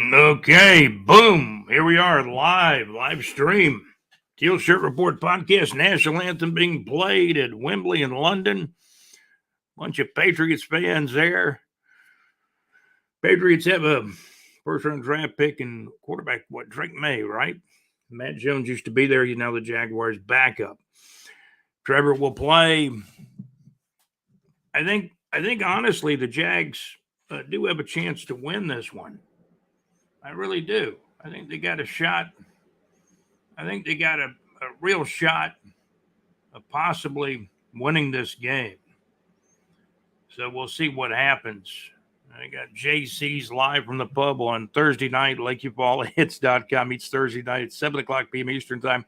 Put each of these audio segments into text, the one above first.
Okay, boom. Here we are, live stream. Teal Shirt Report podcast, national anthem being played at Wembley in London. Bunch of Patriots fans there. Patriots have a first-round draft pick and quarterback, Drake May, right? Matt Jones used to be there. He's now the Jaguars' backup. Trevor will play. I think honestly, the Jags do have a chance to win this one. I really do. I think they got a shot. I think they got a real shot of possibly winning this game. So we'll see what happens. I got JC's live from the pub on Thursday night, LakeUpallHits.com. Each Thursday night at 7 o'clock p.m. Eastern Time,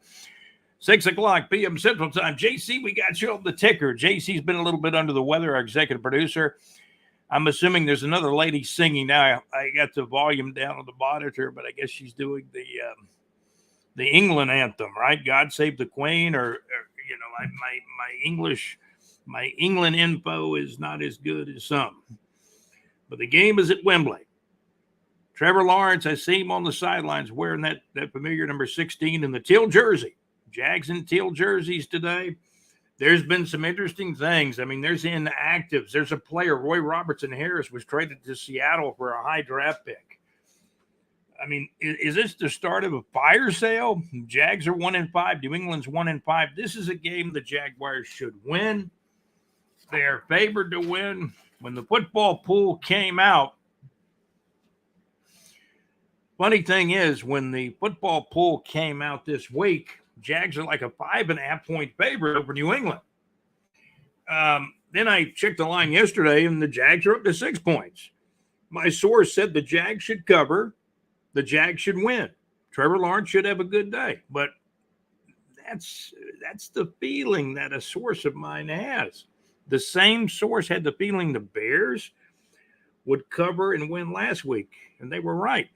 6 o'clock p.m. Central Time. JC, we got you on the ticker. JC's been a little bit under the weather, our executive producer. I'm assuming there's another lady singing now. I got the volume down on the monitor, but I guess she's doing the England anthem, right? God Save the Queen, or my England info is not as good as some. But the game is at Wembley. Trevor Lawrence, I see him on the sidelines wearing that familiar number 16 in the teal jersey. Jags in teal jerseys today. There's been some interesting things. I mean, there's inactives. There's a player, Roy Robertson Harris, was traded to Seattle for a high draft pick. I mean, is this the start of a fire sale? Jags are 1-5. New England's 1-5. This is a game the Jaguars should win. They are favored to win. When the football pool came out, funny thing is, when the football pool came out this week, Jags are like a 5.5 point favorite over New England. Then I checked the line yesterday, and the Jags are up to 6 points. My source said the Jags should cover. The Jags should win. Trevor Lawrence should have a good day. But that's the feeling that a source of mine has. The same source had the feeling the Bears would cover and win last week, and they were right.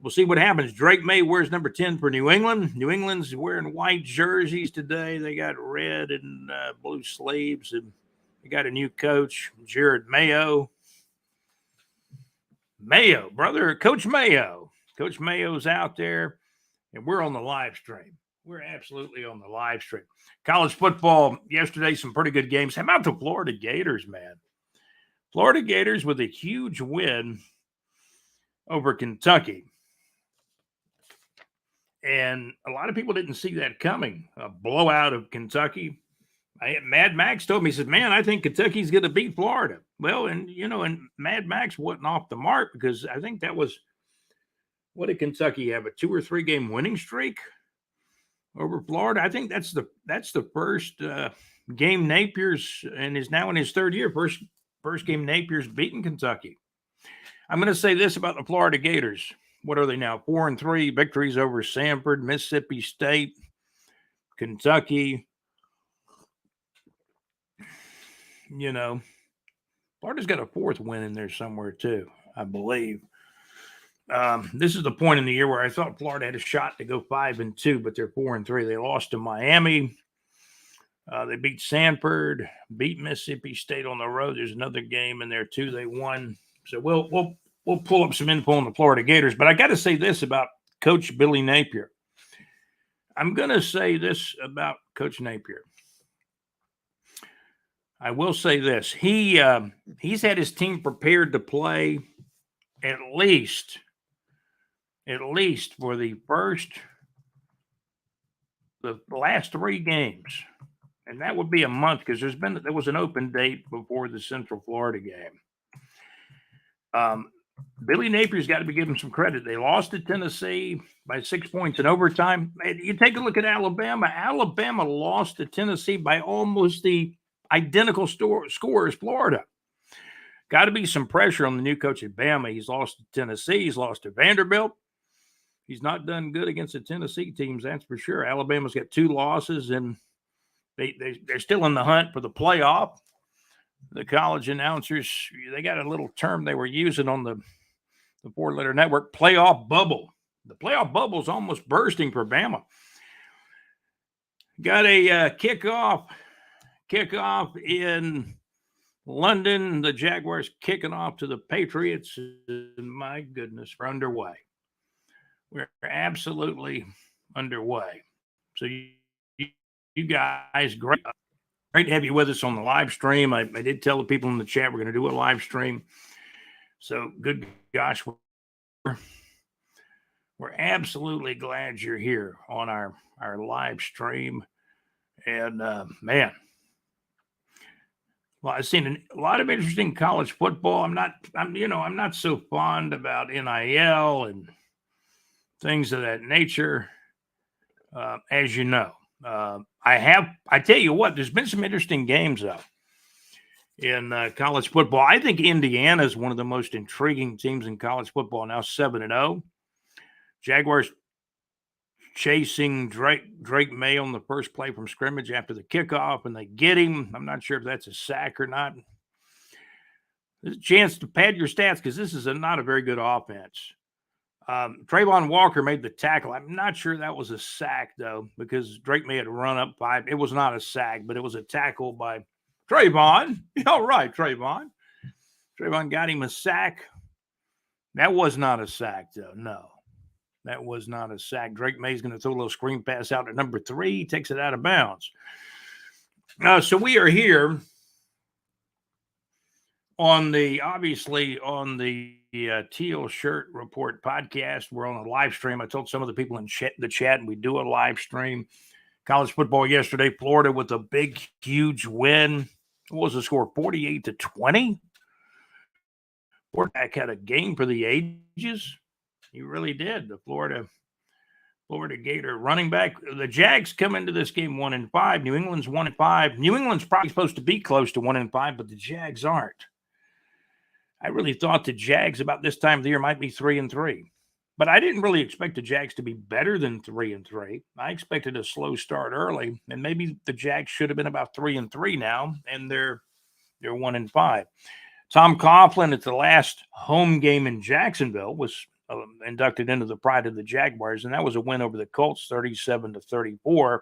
We'll see what happens. Drake May wears number 10 for New England. New England's wearing white jerseys today. They got red and blue sleeves, and they got a new coach, Jared Mayo. Mayo, brother, Coach Mayo. Coach Mayo's out there, and we're on the live stream. We're absolutely on the live stream. College football yesterday, some pretty good games. How about the Florida Gators, man? Florida Gators with a huge win over Kentucky. And a lot of people didn't see that coming. A blowout of Kentucky. Mad Max told me, he said, man, I think Kentucky's going to beat Florida. Well, and Mad Max wasn't off the mark, because I think that was, what did Kentucky have, a 2 or 3 game winning streak over Florida? I think that's the first game Napier's, and is now in his third year, first game Napier's beaten Kentucky. I'm going to say this about the Florida Gators. What are they now? 4-3 victories over Samford, Mississippi State, Kentucky. Florida's got a 4th win in there somewhere too, I believe. This is the point in the year where I thought Florida had a shot to go 5-2, but they're 4-3. They lost to Miami. They beat Samford, beat Mississippi State on the road. There's another game in there too they won. So we'll pull up some info on the Florida Gators. But I got to say this about Coach Billy Napier. I'm going to say this about Coach Napier. I will say this. He's had his team prepared to play at least for the last 3 games. And that would be a month, because there was an open date before the Central Florida game. Billy Napier's got to be given some credit. They lost to Tennessee by 6 points in overtime. You take a look at Alabama. Alabama lost to Tennessee by almost the identical score as Florida. Got to be some pressure on the new coach at Bama. He's lost to Tennessee. He's lost to Vanderbilt. He's not done good against the Tennessee teams, that's for sure. Alabama's got 2 losses, and they're still in the hunt for the playoff. The college announcers, they got a little term they were using on the 4-letter network, playoff bubble. The playoff bubble is almost bursting for Bama. Got a kickoff in London, the Jaguars kicking off to the Patriots. And my goodness, we're underway. We're absolutely underway. So you guys, great to have you with us on the live stream. I did tell the people in the chat we're going to do a live stream. So good gosh, we're absolutely glad you're here on our live stream. And man, well, I've seen a lot of interesting college football. I'm not so fond about NIL and things of that nature, as you know. I tell you what, there's been some interesting games though in college football. I think Indiana is one of the most intriguing teams in college football now, 7-0. Jaguars chasing Drake May on the first play from scrimmage after the kickoff, and they get him. I'm not sure if that's a sack or not. There's a chance to pad your stats because this is not a very good offense. Trayvon Walker made the tackle. I'm not sure that was a sack, though, because Drake May had run up 5. It was not a sack, but it was a tackle by Trayvon. All right, Trayvon. Trayvon got him a sack. That was not a sack, though. No, that was not a sack. Drake May's going to throw a little screen pass out to number 3. He takes it out of bounds. So we are here on the Teal Shirt Report podcast. We're on a live stream. I told some of the people in the chat, and we do a live stream. College football yesterday, Florida with a big, huge win. What was the score? 48-20. Florida had a game for the ages. He really did. The Florida Gator running back. The Jags come into this game 1-5. New England's 1-5. New England's probably supposed to be close to 1-5, but the Jags aren't. I really thought the Jags about this time of the year might be 3-3, but I didn't really expect the Jags to be better than 3-3. I expected a slow start early, and maybe the Jags should have been about 3-3 now, and they're 1-5. Tom Coughlin at the last home game in Jacksonville was inducted into the pride of the Jaguars, and that was a win over the Colts, 37-34,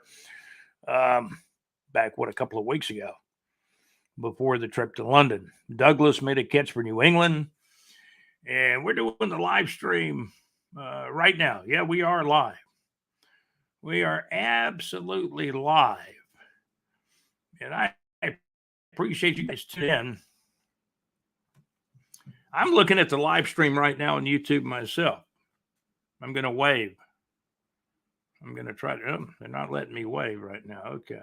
back a couple of weeks ago, before the trip to London. Douglas made a catch for New England, and we're doing the live stream right now. Yeah, we are live. We are absolutely live, and I appreciate you guys tuning in. I'm looking at the live stream right now on YouTube myself. I'm going to wave. I'm going to try to. Oh, they're not letting me wave right now. Okay,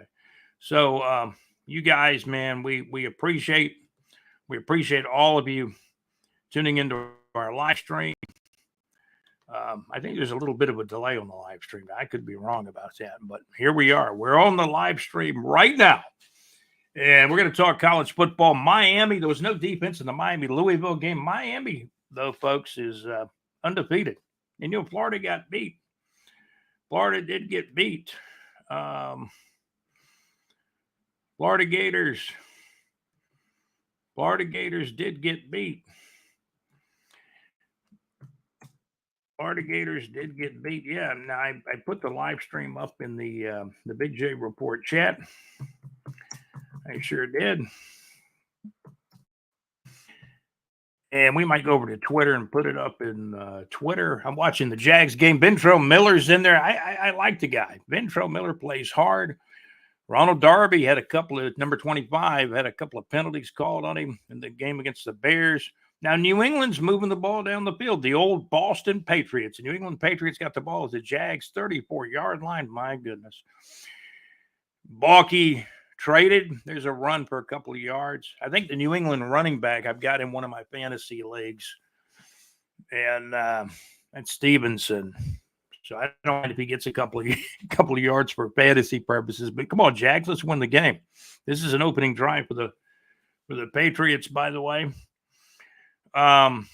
so you guys, man, we appreciate all of you tuning into our live stream. I think there's a little bit of a delay on the live stream. I could be wrong about that, but here we are. We're on the live stream right now, and we're going to talk college football. Miami, there was no defense in the Miami-Louisville game. Miami, though, folks, is undefeated, and Florida got beat. Florida did get beat. Florida Gators did get beat. Yeah, now I put the live stream up in the Big J Report chat. I sure did. And we might go over to Twitter and put it up in Twitter. I'm watching the Jags game. Ventrell Miller's in there. I like the guy. Ventrell Miller plays hard. Ronald Darby had number 25, had a couple of penalties called on him in the game against the Bears. Now, New England's moving the ball down the field. The old Boston Patriots. The New England Patriots got the ball at the Jags' 34-yard line. My goodness. Balky traded. There's a run for a couple of yards. I think the New England running back I've got in one of my fantasy leagues. And Stevenson. So I don't know if he gets a couple of yards for fantasy purposes, but come on, Jags, let's win the game. This is an opening drive for the Patriots, by the way. I'm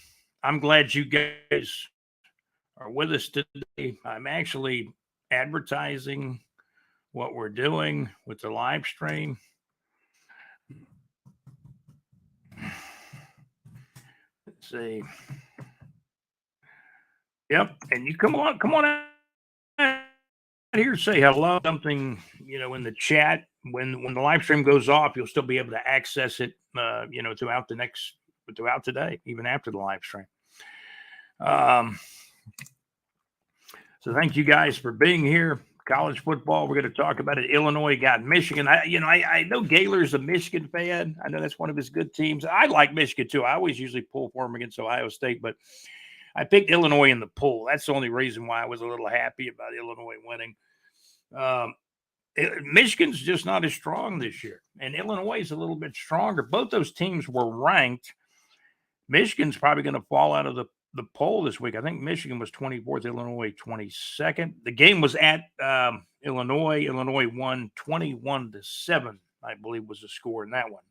glad you guys are with us today. I'm actually advertising what we're doing with the live stream. Let's see. Yep, and you come on out here, say hello, something in the chat. when the live stream goes off, you'll still be able to access it, throughout today, even after the live stream. So thank you guys for being here. College football, we're going to talk about it. Illinois got Michigan. I know Gaylor's a Michigan fan. I know that's one of his good teams. I like Michigan too. I always usually pull for them against Ohio State, but I picked Illinois in the poll. That's the only reason why I was a little happy about Illinois winning. Michigan's just not as strong this year, and Illinois is a little bit stronger. Both those teams were ranked. Michigan's probably going to fall out of the poll this week. I think Michigan was 24th, Illinois 22nd. The game was at Illinois. Illinois won 21-7, I believe was the score in that one.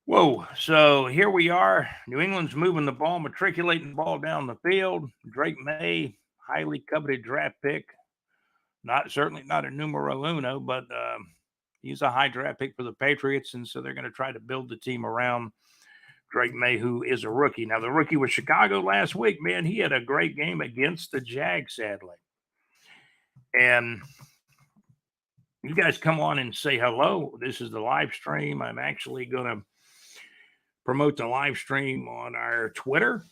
Whoa. So here we are. New England's moving the ball, matriculating the ball down the field. Drake May, highly coveted draft pick. Certainly not a numero uno, but he's a high draft pick for the Patriots, and so they're going to try to build the team around Drake May, who is a rookie. Now, the rookie with Chicago last week, man, he had a great game against the Jags, sadly. And you guys come on and say hello. This is the live stream. I'm actually going to promote the live stream on our Twitter.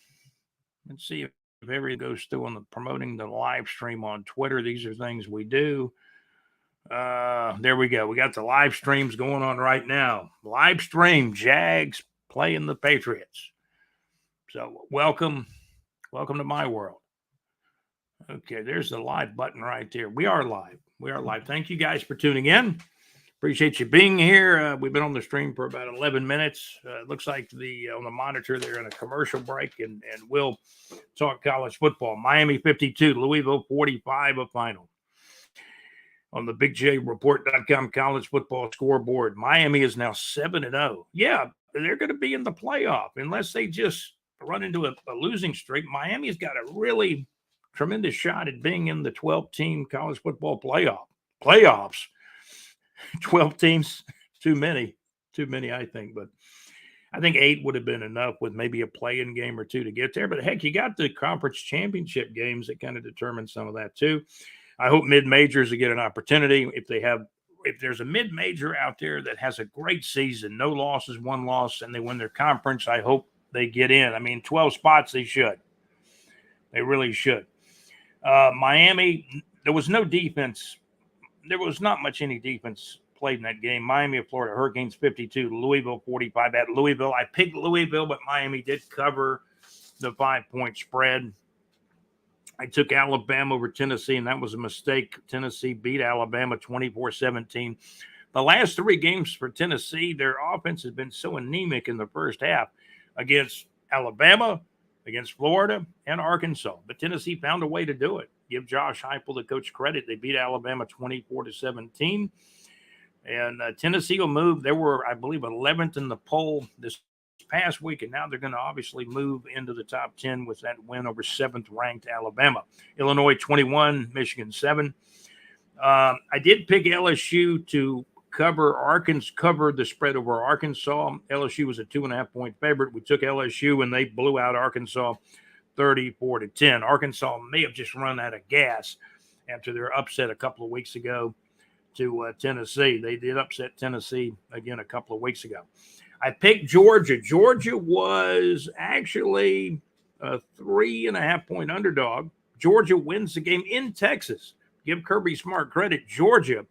Let's see if everything goes through on the promoting the live stream on Twitter. These are things we do. There we go. We got the live streams going on right now. Live stream, Jags playing the Patriots. So welcome to my world. Okay, there's the live button right there. We are live. Thank you guys for tuning in. Appreciate you being here. We've been on the stream for about 11 minutes. It looks like on the monitor they're in a commercial break, and we'll talk college football. Miami 52, Louisville 45, a final. On the BigJReport.com college football scoreboard, Miami is now 7-0. Yeah, they're going to be in the playoff unless they just run into a losing streak. Miami's got a really tremendous shot at being in the 12-team college football playoffs. 12 teams, too many, I think. But I think 8 would have been enough with maybe a play-in game or two to get there. But heck, you got the conference championship games that kind of determine some of that too. I hope mid-majors will get an opportunity. If there's a mid-major out there that has a great season, no losses, 1 loss, and they win their conference, I hope they get in. I mean, 12 spots, they should. They really should. Miami, there was no defense. There was not much any defense played in that game. Miami of Florida Hurricanes 52, Louisville 45 at Louisville. I picked Louisville, but Miami did cover the 5-point spread. I took Alabama over Tennessee, and that was a mistake. Tennessee beat Alabama 24-17. The last 3 games for Tennessee, their offense has been so anemic in the first half against Alabama, against Florida, and Arkansas. But Tennessee found a way to do it. Give Josh Heupel, the coach, credit. They beat Alabama 24-17. And Tennessee will move. They were, I believe, 11th in the poll this past week, and now they're going to obviously move into the top 10 with that win over 7th-ranked Alabama. Illinois 21, Michigan 7. I did pick LSU to cover the spread over Arkansas. LSU was a 2.5-point favorite. We took LSU, and they blew out Arkansas 34-10. Arkansas may have just run out of gas after their upset a couple of weeks ago to Tennessee. They did upset Tennessee again a couple of weeks ago. I picked Georgia. Georgia was actually a 3.5-point underdog. Georgia wins the game in Texas. Give Kirby Smart credit. Georgia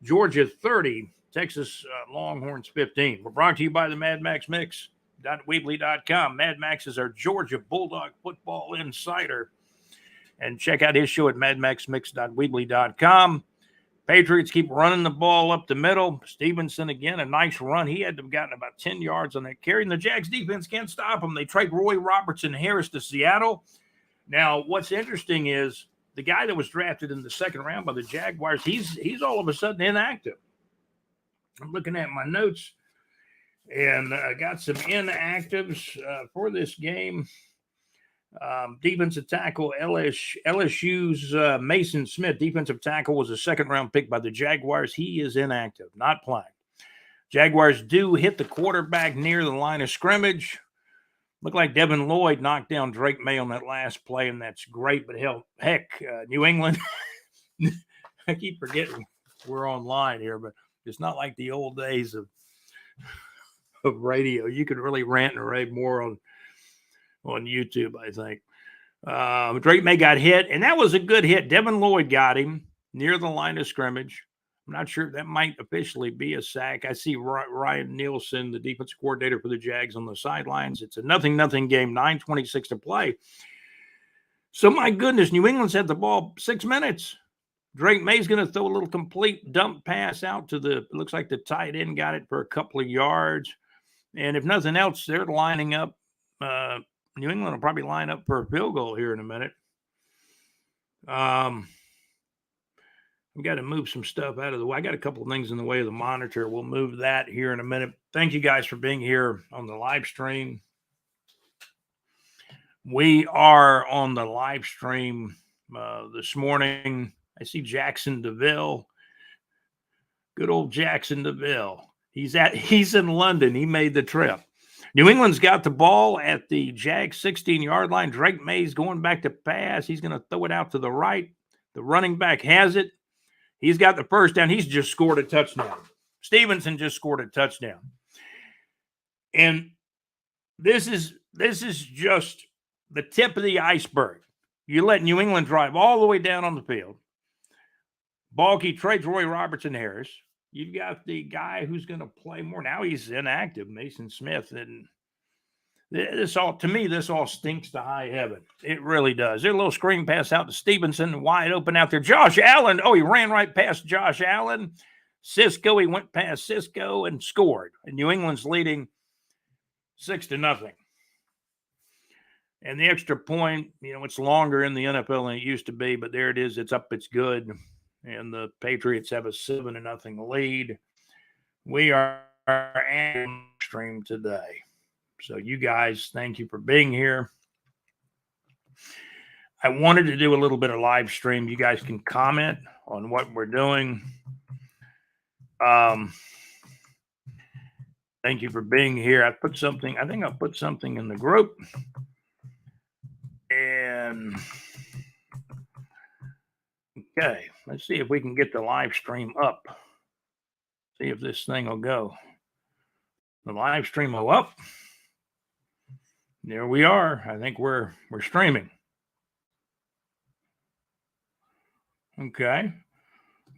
30, Texas Longhorns 15. We're brought to you by the Mad Max Mix.weebly.com. Mad Max is our Georgia Bulldog football insider. And check out his show at madmaxmix.weebly.com. Patriots keep running the ball up the middle. Stevenson, again, a nice run. He had to have gotten about 10 yards on that carry, and the Jags defense can't stop him. They trade Roy Robertson Harris to Seattle. Now, what's interesting is the guy that was drafted in the 2nd round by the Jaguars, he's all of a sudden inactive. I'm looking at my notes, and I got some inactives for this game. Defensive tackle LSU's Mason Smith, defensive tackle, was a 2nd-round pick by the Jaguars. He is inactive, not playing. Jaguars do hit the quarterback near the line of scrimmage. Looked like Devin Lloyd knocked down Drake May on that last play, and that's great. But heck, New England, I keep forgetting we're online here, but it's not like the old days of radio. You could really rant and rave more on YouTube, I think. Drake May got hit, and that was a good hit. Devin Lloyd got him near the line of scrimmage. I'm not sure if that might officially be a sack. I see Ryan Nielsen, the defensive coordinator for the Jags, on the sidelines. It's a 0-0 game, 9:26 to play. So, my goodness, New England's had the ball 6 minutes. Drake May's going to throw a little complete dump pass out to it looks like the tight end got it for a couple of yards. And if nothing else, they're lining up. New England will probably line up for a field goal here in a minute. We got to move some stuff out of the way. I got a couple of things in the way of the monitor. We'll move that here in a minute. Thank you guys for being here on the live stream. We are on the live stream this morning. I see Jacksonville. Good old Jacksonville. He's in London. He made the trip. New England's got the ball at the Jags 16-yard line. Drake May's going back to pass. He's going to throw it out to the right. The running back has it. He's got the first down. He's just scored a touchdown. Stevenson just scored a touchdown. And this is just the tip of the iceberg. You let New England drive all the way down on the field. Balky trades Roy Robertson-Harris. You've got the guy who's going to play more. Now he's inactive, Mason Smith. And this all stinks to high heaven. It really does. There's a little screen pass out to Stevenson, wide open out there. Josh Allen. Oh, he ran right past Josh Allen. Cisco, he went past Cisco and scored. And New England's leading 6-0. And the extra point, it's longer in the NFL than it used to be, but there it is. It's up. It's good. And the Patriots have a 7-0 lead. We are on stream today. So you guys, thank you for being here. I wanted to do a little bit of live stream. You guys can comment on what we're doing. Thank you for being here. I think I'll put something in the group. And okay, let's see if we can get the live stream up. See if this thing will go. The live stream will up. There we are. I think we're streaming. Okay.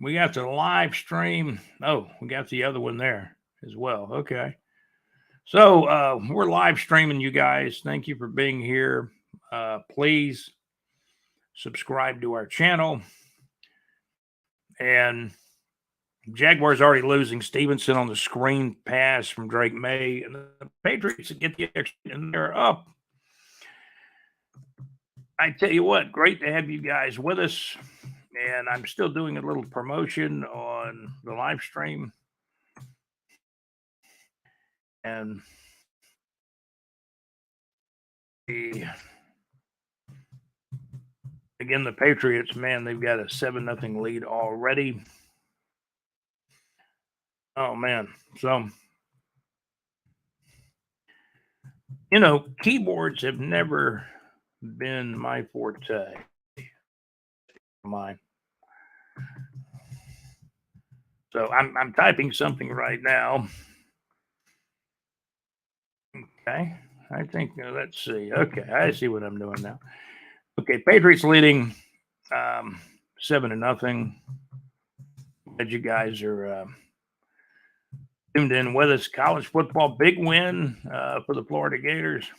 We got the live stream. Oh, we got the other one there as well. Okay. So we're live streaming, you guys. Thank you for being here. Please subscribe to our channel. And Jaguars already losing. Stevenson on the screen pass from Drake May. And the Patriots get the extra, and they're up. I tell you what, great to have you guys with us. And I'm still doing a little promotion on the live stream. And again, the Patriots, man, they've got a 7-0 lead already. Oh, man. So, keyboards have never been my forte. Mine. So I'm typing something right now. Okay. I think, let's see. Okay. I see what I'm doing now. Okay. Patriots leading 7-0. Glad you guys are tuned in with us. College football, big win for the Florida Gators.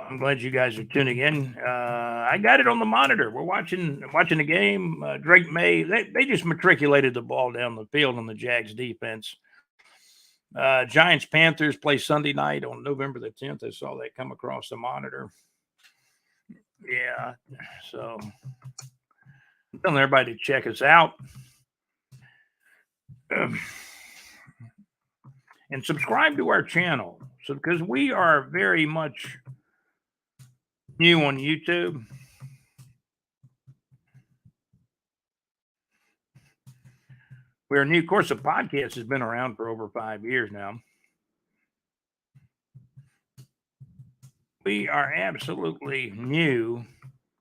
I'm glad you guys are tuning in. I got it on the monitor. We're watching the game. Drake May, they just matriculated the ball down the field on the Jags defense. Giants Panthers play Sunday night on November the 10th. I saw that come across the monitor. Yeah, so I'm telling everybody to check us out. And subscribe to our channel. So because we are very much new on YouTube. We're new. Of course, the podcast has been around for over 5 years now. We are absolutely new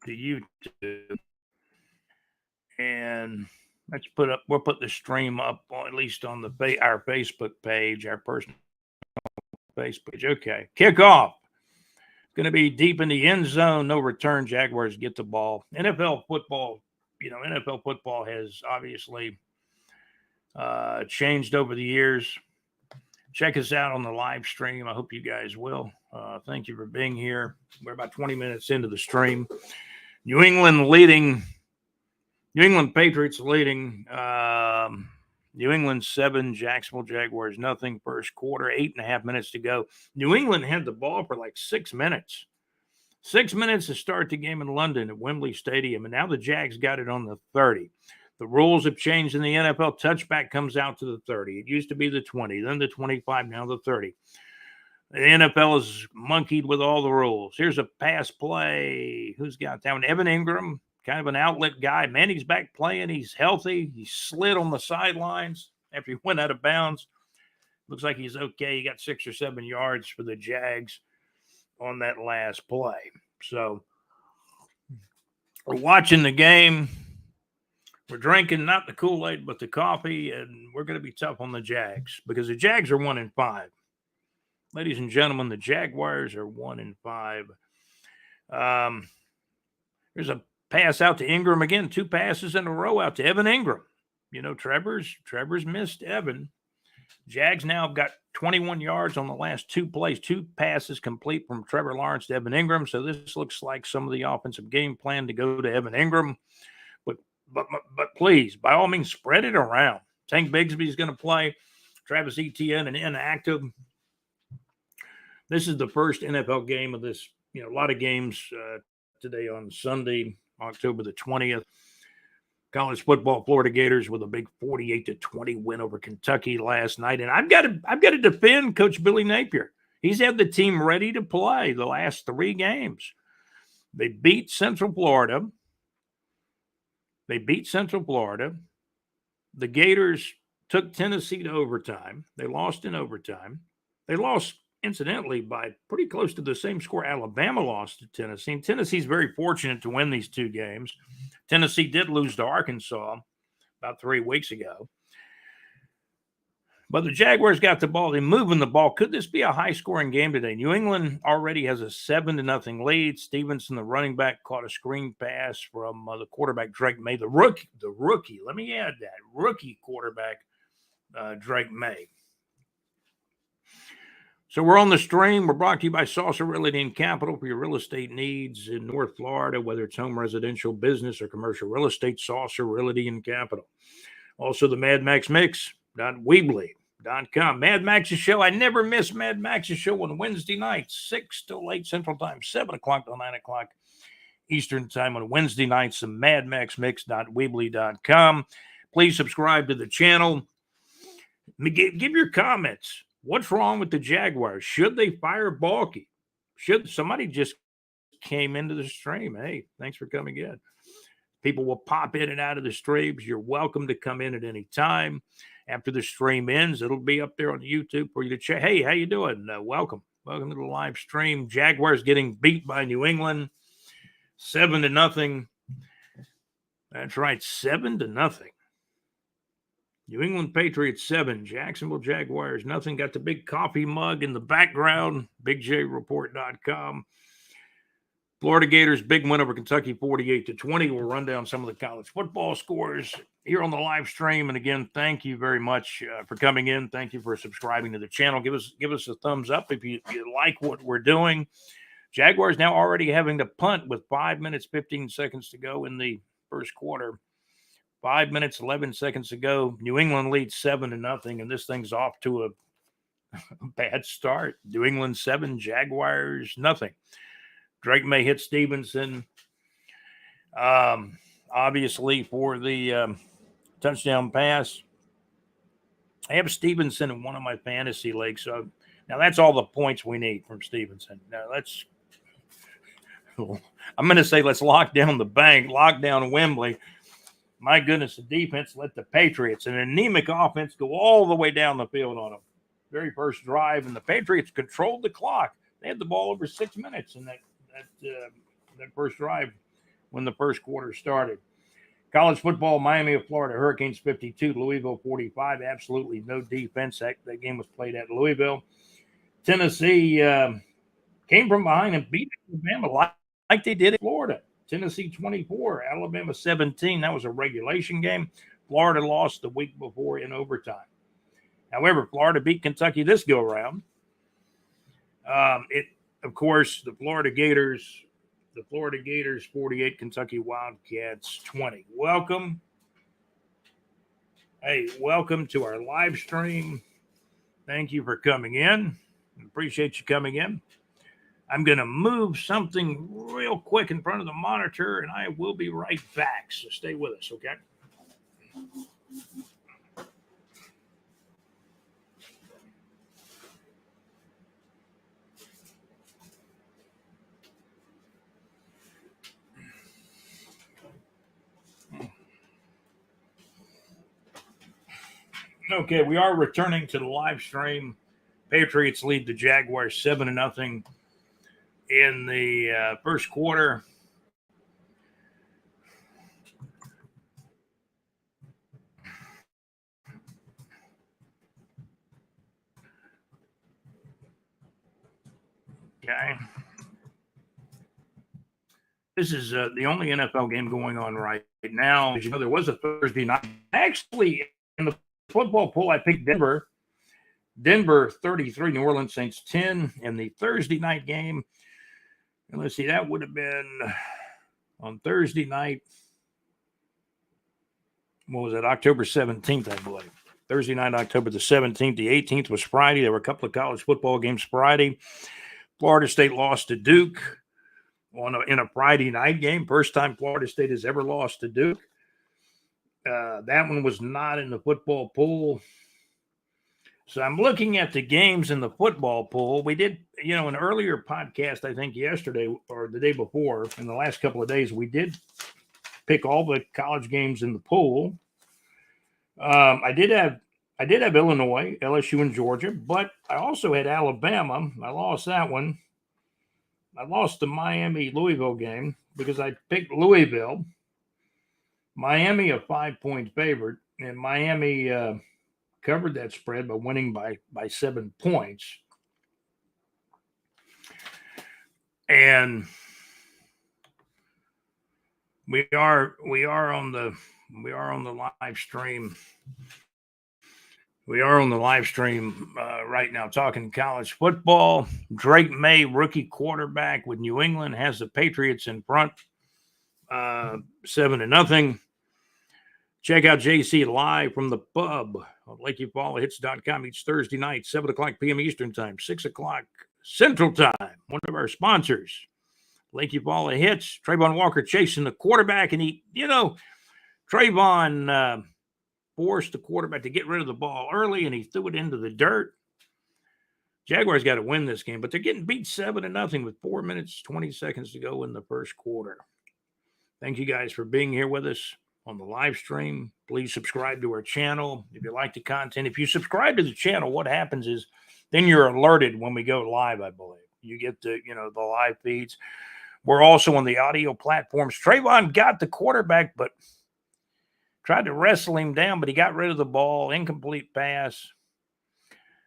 to YouTube. And we'll put the stream up, at least on our Facebook page, our personal Facebook page. Okay, kickoff. Going to be deep in the end zone. No return. Jaguars get the ball. NFL football has obviously changed over the years. Check us out on the live stream. I hope you guys will. Thank you for being here. We're about 20 minutes into the stream. New England Patriots leading. New England 7, Jacksonville Jaguars nothing. First quarter, 8.5 minutes to go. New England had the ball for like 6 minutes. 6 minutes to start the game in London at Wembley Stadium, and now the Jags got it on the 30. The rules have changed in the NFL. Touchback comes out to the 30. It used to be the 20, then the 25, now the 30. The NFL is monkeyed with all the rules. Here's a pass play. Who's got that one? Evan Ingram, kind of an outlet guy. Manning's back playing. He's healthy. He slid on the sidelines after he went out of bounds. Looks like he's okay. He got 6 or 7 yards for the Jags on that last play. So we're watching the game. We're drinking not the Kool-Aid, but the coffee, and we're going to be tough on the Jags because the Jags are 1-5. Ladies and gentlemen, the Jaguars are 1-5. There's a pass out to Ingram again. 2 passes in a row out to Evan Ingram. You know, Trevor's missed Evan. Jags now have got 21 yards on the last 2 plays. 2 passes complete from Trevor Lawrence to Evan Ingram. So this looks like some of the offensive game plan to go to Evan Ingram. But please, by all means, spread it around. Tank Bigsby is going to play. Travis Etienne and inactive. This is the first NFL game of this. You know, a lot of games today on Sunday, October the 20th. College football, Florida Gators with a big 48-20 win over Kentucky last night. And I've got to defend Coach Billy Napier. He's had the team ready to play the last 3 games. They beat Central Florida. The Gators took Tennessee to overtime. They lost in overtime. They lost, incidentally, by pretty close to the same score Alabama lost to Tennessee. And Tennessee's very fortunate to win these 2 games. Tennessee did lose to Arkansas about 3 weeks ago. But the Jaguars got the ball. They're moving the ball. Could this be a high-scoring game today? New England already has a 7-0 lead. Stevenson, the running back, caught a screen pass from the quarterback, Drake May. The rookie, let me add that, rookie quarterback, Drake May. So we're on the stream. We're brought to you by Saucer Realty and Capital for your real estate needs in North Florida, whether it's home, residential, business, or commercial real estate. Saucer Realty and Capital. Also, the Mad Max Mix.weebly.com. Mad Max's show. I never miss Mad Max's show on Wednesday nights, 6 till 8 Central Time, 7 o'clock till 9 o'clock Eastern Time on Wednesday nights. Mad Max Mix.weebly.com. Please subscribe to the channel. Give your comments. What's wrong with the Jaguars? Should they fire Balky? Somebody just came into the stream? Hey, thanks for coming in. People will pop in and out of the streams. You're welcome to come in at any time. After the stream ends, it'll be up there on YouTube for you to check. Hey, how you doing? Welcome. Welcome to the live stream. Jaguars getting beat by New England, 7-0. That's right, 7-0. New England Patriots 7, Jacksonville Jaguars nothing. Got the big coffee mug in the background, bigjreport.com. Florida Gators big win over Kentucky 48-20. We'll run down some of the college football scores here on the live stream. And again, thank you very much for coming in. Thank you for subscribing to the channel. Give us a thumbs up if you like what we're doing. Jaguars now already having to punt with 5 minutes, 15 seconds to go in the first quarter. 5 minutes, 11 seconds to go. New England leads 7-0, and this thing's off to a bad start. New England 7, Jaguars nothing. Drake May hit Stevenson, obviously, for the touchdown pass. I have Stevenson in one of my fantasy leagues. So now that's all the points we need from Stevenson. Now I'm going to say let's lock down the bank, lock down Wembley. My goodness, the defense let the Patriots, an anemic offense, go all the way down the field on them. Very first drive, and the Patriots controlled the clock. They had the ball over 6 minutes in that first drive when the first quarter started. College football, Miami of Florida Hurricanes 52, Louisville 45. Absolutely no defense. That game was played at Louisville. Tennessee came from behind and beat Alabama like they did in Florida. Tennessee 24, Alabama 17. That was a regulation game. Florida lost the week before in overtime. However, Florida beat Kentucky this go around. Of course, the Florida Gators 48, Kentucky Wildcats 20. Welcome. Hey, welcome to our live stream. Thank you for coming in. Appreciate you coming in. I'm going to move something real quick in front of the monitor, and I will be right back. So stay with us, okay? Okay, we are returning to the live stream. Patriots lead the Jaguars 7-0 in the first quarter. Okay. This is the only NFL game going on right now. As you know, there was a Thursday night. Actually, in the football poll, I picked Denver. Denver 33, New Orleans Saints 10 in the Thursday night game. And let's see, that would have been on Thursday night. What was it? October 17th, I believe. Thursday night, October the 17th. The 18th was Friday. There were a couple of college football games Friday. Florida State lost to Duke in a Friday night game. First time Florida State has ever lost to Duke. That one was not in the football pool. So I'm looking at the games in the football pool. We did, an earlier podcast, I think yesterday or the day before, in the last couple of days, we did pick all the college games in the pool. I did have Illinois, LSU, and Georgia, but I also had Alabama. I lost that one. I lost the Miami-Louisville game because I picked Louisville. Miami a 5-point favorite, and Miami covered that spread by winning by 7 points. And we are on the live stream. We are on the live stream right now talking college football. Drake May, rookie quarterback with New England, has the Patriots in front 7-0. Check out JC live from the pub on LakeyFallHits.com each Thursday night, 7 o'clock p.m. Eastern Time, 6 o'clock Central Time. One of our sponsors, Lakey Fall Hits. Trayvon Walker chasing the quarterback, and Trayvon forced the quarterback to get rid of the ball early, and he threw it into the dirt. Jaguars got to win this game, but they're getting beat 7-0 with 4 minutes, 20 seconds to go in the first quarter. Thank you guys for being here with us on the live stream. Please subscribe to our channel if you like the content. If you subscribe to the channel, what happens is then you're alerted when we go live, I believe. You get the live feeds. We're also on the audio platforms. Trayvon got the quarterback, but tried to wrestle him down, but he got rid of the ball. Incomplete pass.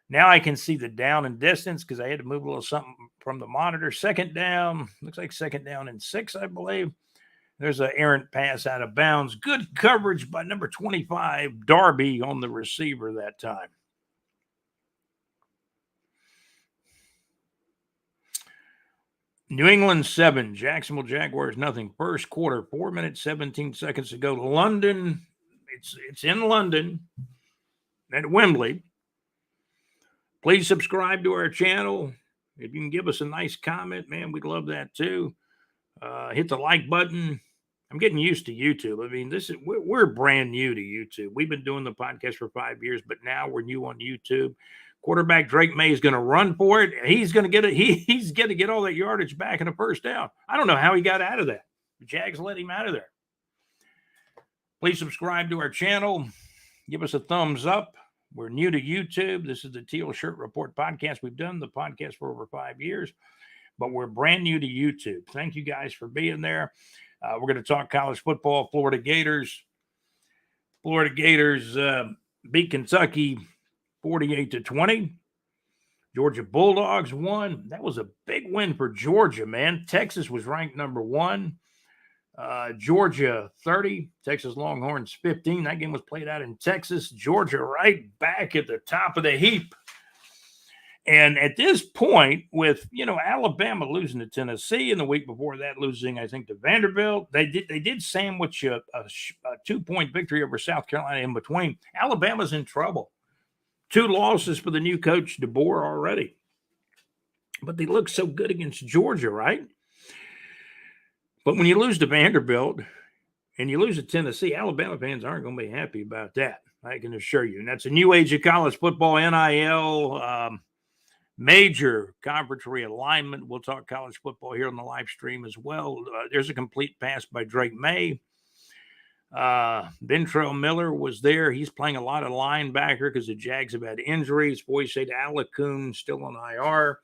Now I can see the down and distance because I had to move a little something from the monitor. Second down. Looks like second down and 6, I believe. There's an errant pass out of bounds. Good coverage by number 25, Darby, on the receiver that time. New England 7, Jacksonville Jaguars nothing. First quarter, 4 minutes, 17 seconds to go. London, it's in London at Wembley. Please subscribe to our channel. If you can give us a nice comment, man, we'd love that too. Hit the like button. I'm getting used to YouTube. I mean, we're brand new to YouTube. We've been doing the podcast for 5 years, but now we're new on YouTube. Quarterback Drake May is going to run for it. He's going to get it. He's going to get all that yardage back in a first down. I don't know how he got out of that. The Jags let him out of there. Please subscribe to our channel. Give us a thumbs up. We're new to YouTube. This is the Teal Shirt Report podcast. We've done the podcast for over 5 years, but we're brand new to YouTube. Thank you guys for being there. We're going to talk college football. Florida Gators. Florida Gators beat Kentucky 48-20. Georgia Bulldogs won. That was a big win for Georgia, man. Texas was ranked number 1. Georgia 30, Texas Longhorns 15. That game was played out in Texas. Georgia right back at the top of the heap. And at this point, with Alabama losing to Tennessee, and the week before that losing, I think, to Vanderbilt, they did sandwich a 2-point victory over South Carolina in between. Alabama's in trouble. 2 losses for the new coach DeBoer already, but they look so good against Georgia, right? But when you lose to Vanderbilt and you lose to Tennessee, Alabama fans aren't going to be happy about that. I can assure you. And that's a new age of college football, NIL. Major conference realignment. We'll talk college football here on the live stream as well. There's a complete pass by Drake May. Ventrell Miller was there. He's playing a lot of linebacker because the Jags have had injuries. Boise Alakun still on IR.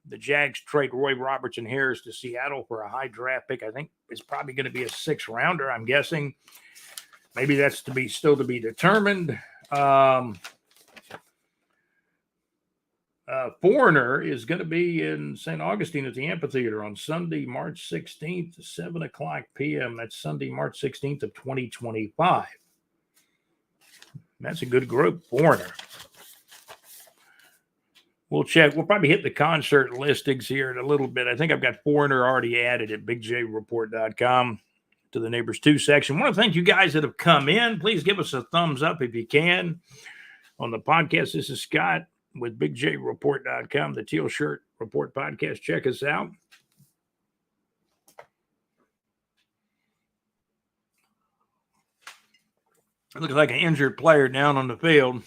The Jags trade Roy Robertson Harris to Seattle for a high draft pick. I think it's probably going to be a 6th rounder, I'm guessing. Maybe that's still to be determined. Foreigner is going to be in St. Augustine at the amphitheater on Sunday, March 16th, 7 o'clock p.m. That's Sunday, March 16th of 2025. That's a good group, Foreigner. We'll check. We'll probably hit the concert listings here in a little bit. I think I've got Foreigner already added at bigjreport.com to the Neighbors 2 section. I want to thank you guys that have come in. Please give us a thumbs up if you can on the podcast. This is Scott with bigjreport.com, the Teal Shirt Report podcast. Check us out. It looks like an injured player down on the field.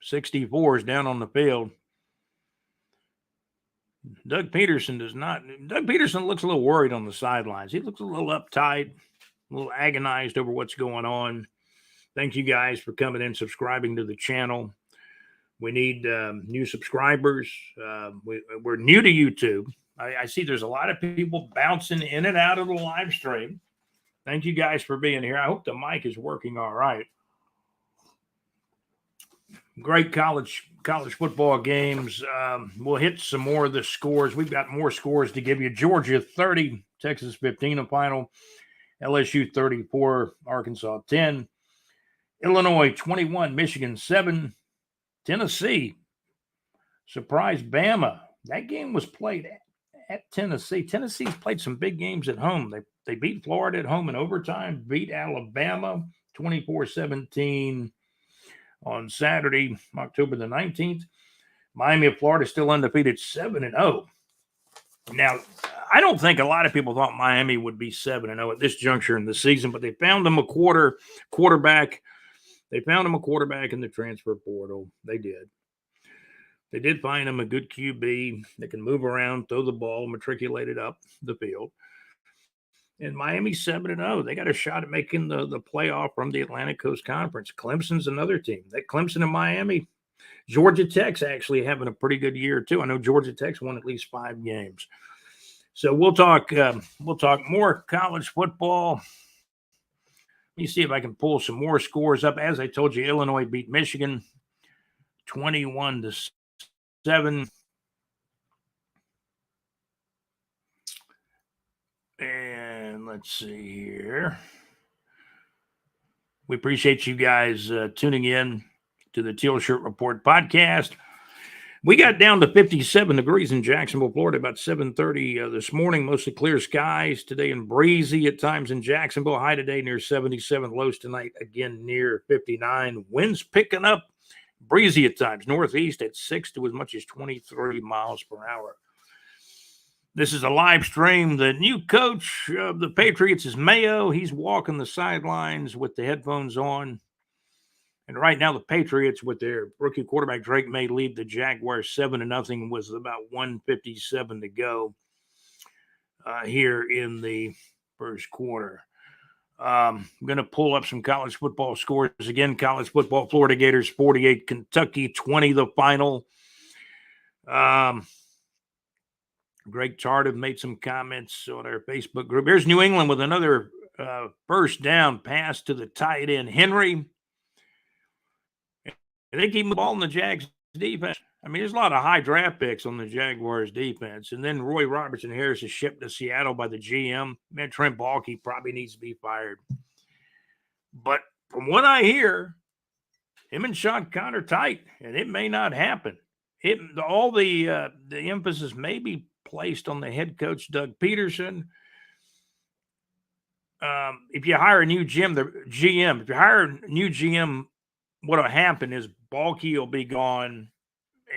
64 is down on the field. Doug Peterson looks a little worried on the sidelines. He looks a little uptight, a little agonized over what's going on. Thank you guys for coming in, subscribing to the channel. We need new subscribers. We're new to YouTube. I see there's a lot of people bouncing in and out of the live stream. Thank you guys for being here. I hope the mic is working all right. Great college football games. We'll hit some more of the scores. We've got more scores to give you. Georgia 30, Texas 15 in final. LSU 34, Arkansas 10. Illinois 21, Michigan 7. Tennessee surprised Bama. That game was played at Tennessee. Tennessee's played some big games at home. They beat Florida at home in overtime, beat Alabama 24-17 on Saturday, October the 19th. Miami of Florida still undefeated 7-0. Now, I don't think a lot of people thought Miami would be 7-0 at this juncture in the season, but they found them a quarterback. They found him a quarterback in the transfer portal. They did. They did find him a good QB that can move around, throw the ball, matriculated up the field. And Miami's 7-0. They got a shot at making the playoff from the Atlantic Coast Conference. Clemson's another team. That Clemson and Miami. Georgia Tech's actually having a pretty good year too. I know Georgia Tech's won at least 5 games. So we'll talk more college football. Let me see if I can pull some more scores up. As I told you, Illinois beat Michigan 21-7. And let's see here. We appreciate you guys tuning in to the Teal Shirt Report podcast. We got down to 57 degrees in Jacksonville, Florida, about 7:30 this morning. Mostly clear skies today and breezy at times in Jacksonville. High today near 77. Lows tonight again near 59. Winds picking up. Breezy at times. Northeast at 6 to as much as 23 miles per hour. This is a live stream. The new coach of the Patriots is Mayo. He's walking the sidelines with the headphones on. And right now, the Patriots, with their rookie quarterback Drake May, lead the Jaguars 7-0. Was about 1:57 to go here in the first quarter. I'm going to pull up some college football scores again. College football: Florida Gators 48, Kentucky 20. The final. Greg Tardive made some comments on our Facebook group. Here's New England with another first down pass to the tight end, Henry. They keep the ball in the Jags defense. I mean, there's a lot of high draft picks on the Jaguars defense. And then Roy Robertson Harris is shipped to Seattle by the GM. Man, Trent Baalke probably needs to be fired. But from what I hear, him and Sean Conn are tight, and it may not happen. All the emphasis may be placed on the head coach, Doug Peterson. If you hire a new GM, if you hire a new GM, what'll happen is Baalke will be gone,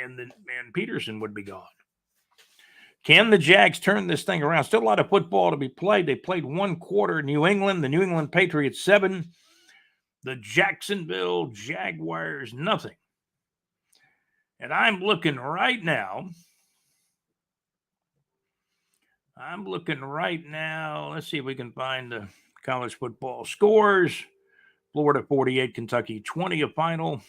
and Peterson would be gone. Can the Jags turn this thing around? Still a lot of football to be played. They played one quarter in New England. The New England Patriots 7. The Jacksonville Jaguars nothing. And I'm looking right now. Let's see if we can find the college football scores. Florida 48, Kentucky 20, a final.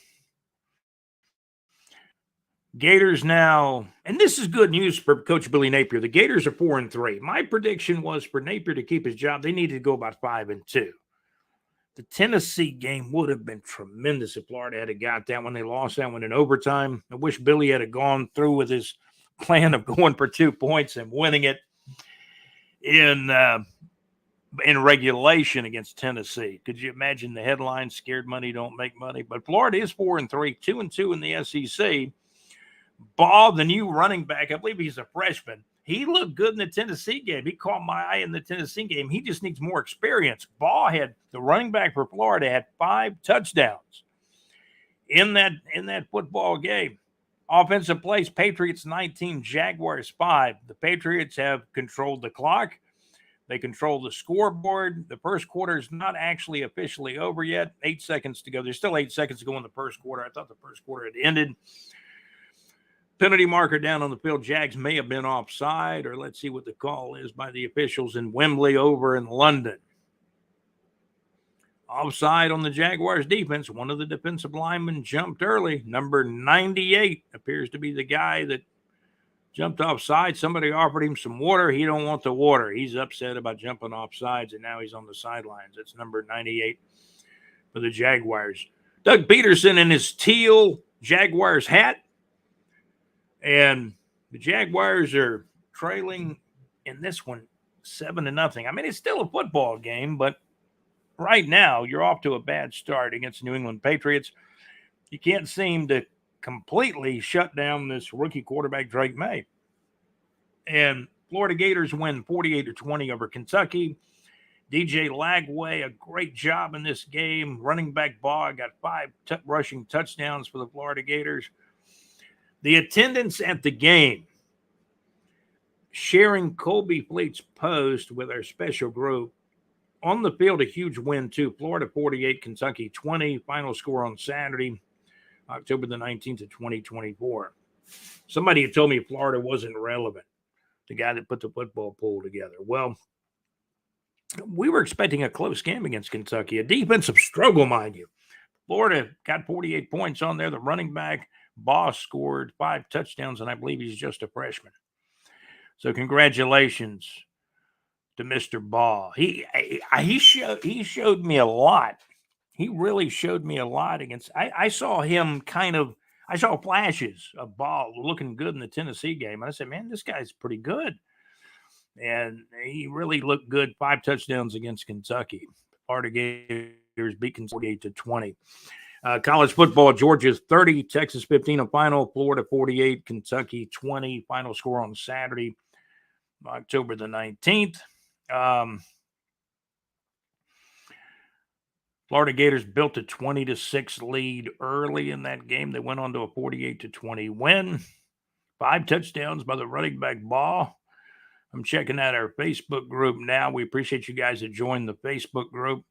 Gators now, and this is good news for Coach Billy Napier. The Gators are 4-3. My prediction was for Napier to keep his job. They needed to go about 5-2. The Tennessee game would have been tremendous if Florida had got that one. They lost that one in overtime. I wish Billy had gone through with his plan of going for 2 points and winning it in regulation against Tennessee. Could you imagine the headline, scared money don't make money? But Florida is 4-3, 2-2 in the SEC. Ball, the new running back, I believe he's a freshman. He looked good in the Tennessee game. He caught my eye in the Tennessee game. He just needs more experience. Ball the running back for Florida had 5 touchdowns in that football game. Offensive plays, Patriots 19, Jaguars 5. The Patriots have controlled the clock. They control the scoreboard. The first quarter is not actually officially over yet. 8 seconds to go. There's still 8 seconds to go in the first quarter. I thought the first quarter had ended. Penalty marker down on the field. Jags may have been offside, or let's see what the call is by the officials in Wembley over in London. Offside on the Jaguars defense. One of the defensive linemen jumped early. Number 98 appears to be the guy that jumped offside. Somebody offered him some water. He don't want the water. He's upset about jumping off sides, and now he's on the sidelines. It's number 98 for the Jaguars. Doug Peterson in his teal Jaguars hat. And the Jaguars are trailing in this one 7-0. I mean, it's still a football game, but right now you're off to a bad start against the New England Patriots. You can't seem to completely shut down this rookie quarterback, Drake May. And Florida Gators win 48-20 over Kentucky. DJ Lagway, a great job in this game. Running back Baugh got 5 rushing touchdowns for the Florida Gators. The attendance at the game, sharing Colby Fleet's post with our special group. On the field, a huge win, too. Florida 48, Kentucky 20. Final score on Saturday, October the 19th of 2024. Somebody had told me Florida wasn't relevant, the guy that put the football pool together. Well, we were expecting a close game against Kentucky, a defensive struggle, mind you. Florida got 48 points on there. The running back, Boss, scored 5 touchdowns, and I believe he's just a freshman. So congratulations to Mr. Baugh. He showed me a lot. He really showed me a lot against. I saw him I saw flashes of Baugh looking good in the Tennessee game. And I said, man, this guy's pretty good. And he really looked good. 5 touchdowns against Kentucky. Florida Gators beat Kentucky 48-20. College football, Georgia's 30, Texas 15, a final, Florida 48, Kentucky 20, final score on Saturday, October the 19th. Florida Gators built a 20-6 lead early in that game. They went on to a 48-20 win. 5 touchdowns by the running back Baugh. I'm checking out our Facebook group now. We appreciate you guys that joined the Facebook group.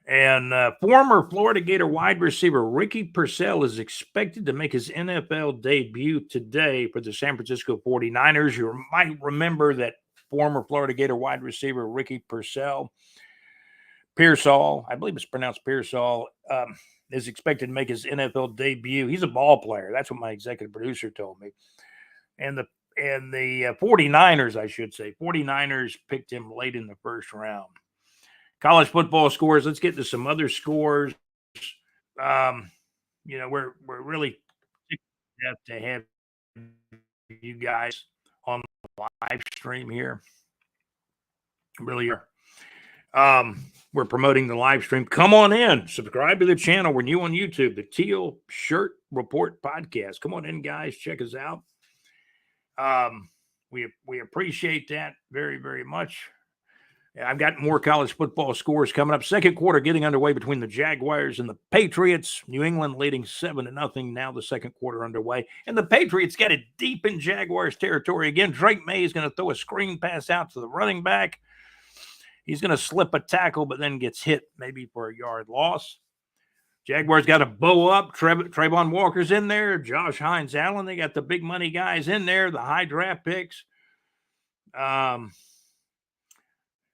And former Florida Gator wide receiver Ricky Purcell is expected to make his NFL debut today for the San Francisco 49ers. You might remember that former Florida Gator wide receiver Ricky Pearsall, I believe it's pronounced Pearsall, is expected to make his NFL debut. He's a ball player. That's what my executive producer told me. And And the 49ers, I should say, 49ers picked him late in the first round. College football scores. Let's get to some other scores. We're really to have you guys on the live stream here. Really are. We're promoting the live stream. Come on in. Subscribe to the channel. We're new on YouTube, the Teal Shirt Report Podcast. Come on in, guys. Check us out. We appreciate that very, very much. I've got more college football scores coming up. Second quarter getting underway between the Jaguars and the Patriots. New England leading 7-0. Now the second quarter underway. And the Patriots got it deep in Jaguars territory again. Drake May is going to throw a screen pass out to the running back. He's going to slip a tackle, but then gets hit maybe for a yard loss. Jaguars got to bow up. Trayvon Walker's in there. Josh Hines Allen. They got the big money guys in there, the high draft picks.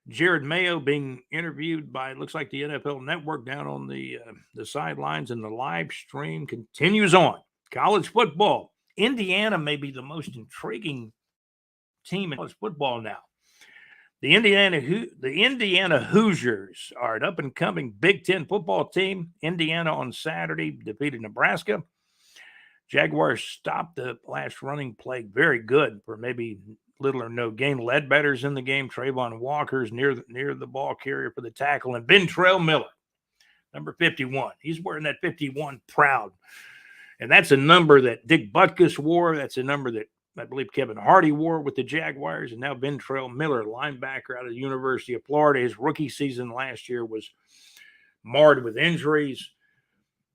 Jared Mayo being interviewed by, it looks like the NFL Network down on the sidelines, and the live stream continues on. College football. Indiana may be the most intriguing team in college football now. The Indiana Hoosiers are an up-and-coming Big Ten football team. Indiana on Saturday defeated Nebraska. Jaguars stopped the last running play very good for maybe little or no gain. Ledbetter's in the game. Trayvon Walker's near the ball carrier for the tackle. And Ventrell Miller, number 51. He's wearing that 51 proud. And that's a number that Dick Butkus wore. That's a number that I believe Kevin Hardy wore with the Jaguars. And now Ventrell Miller, linebacker out of the University of Florida. His rookie season last year was marred with injuries.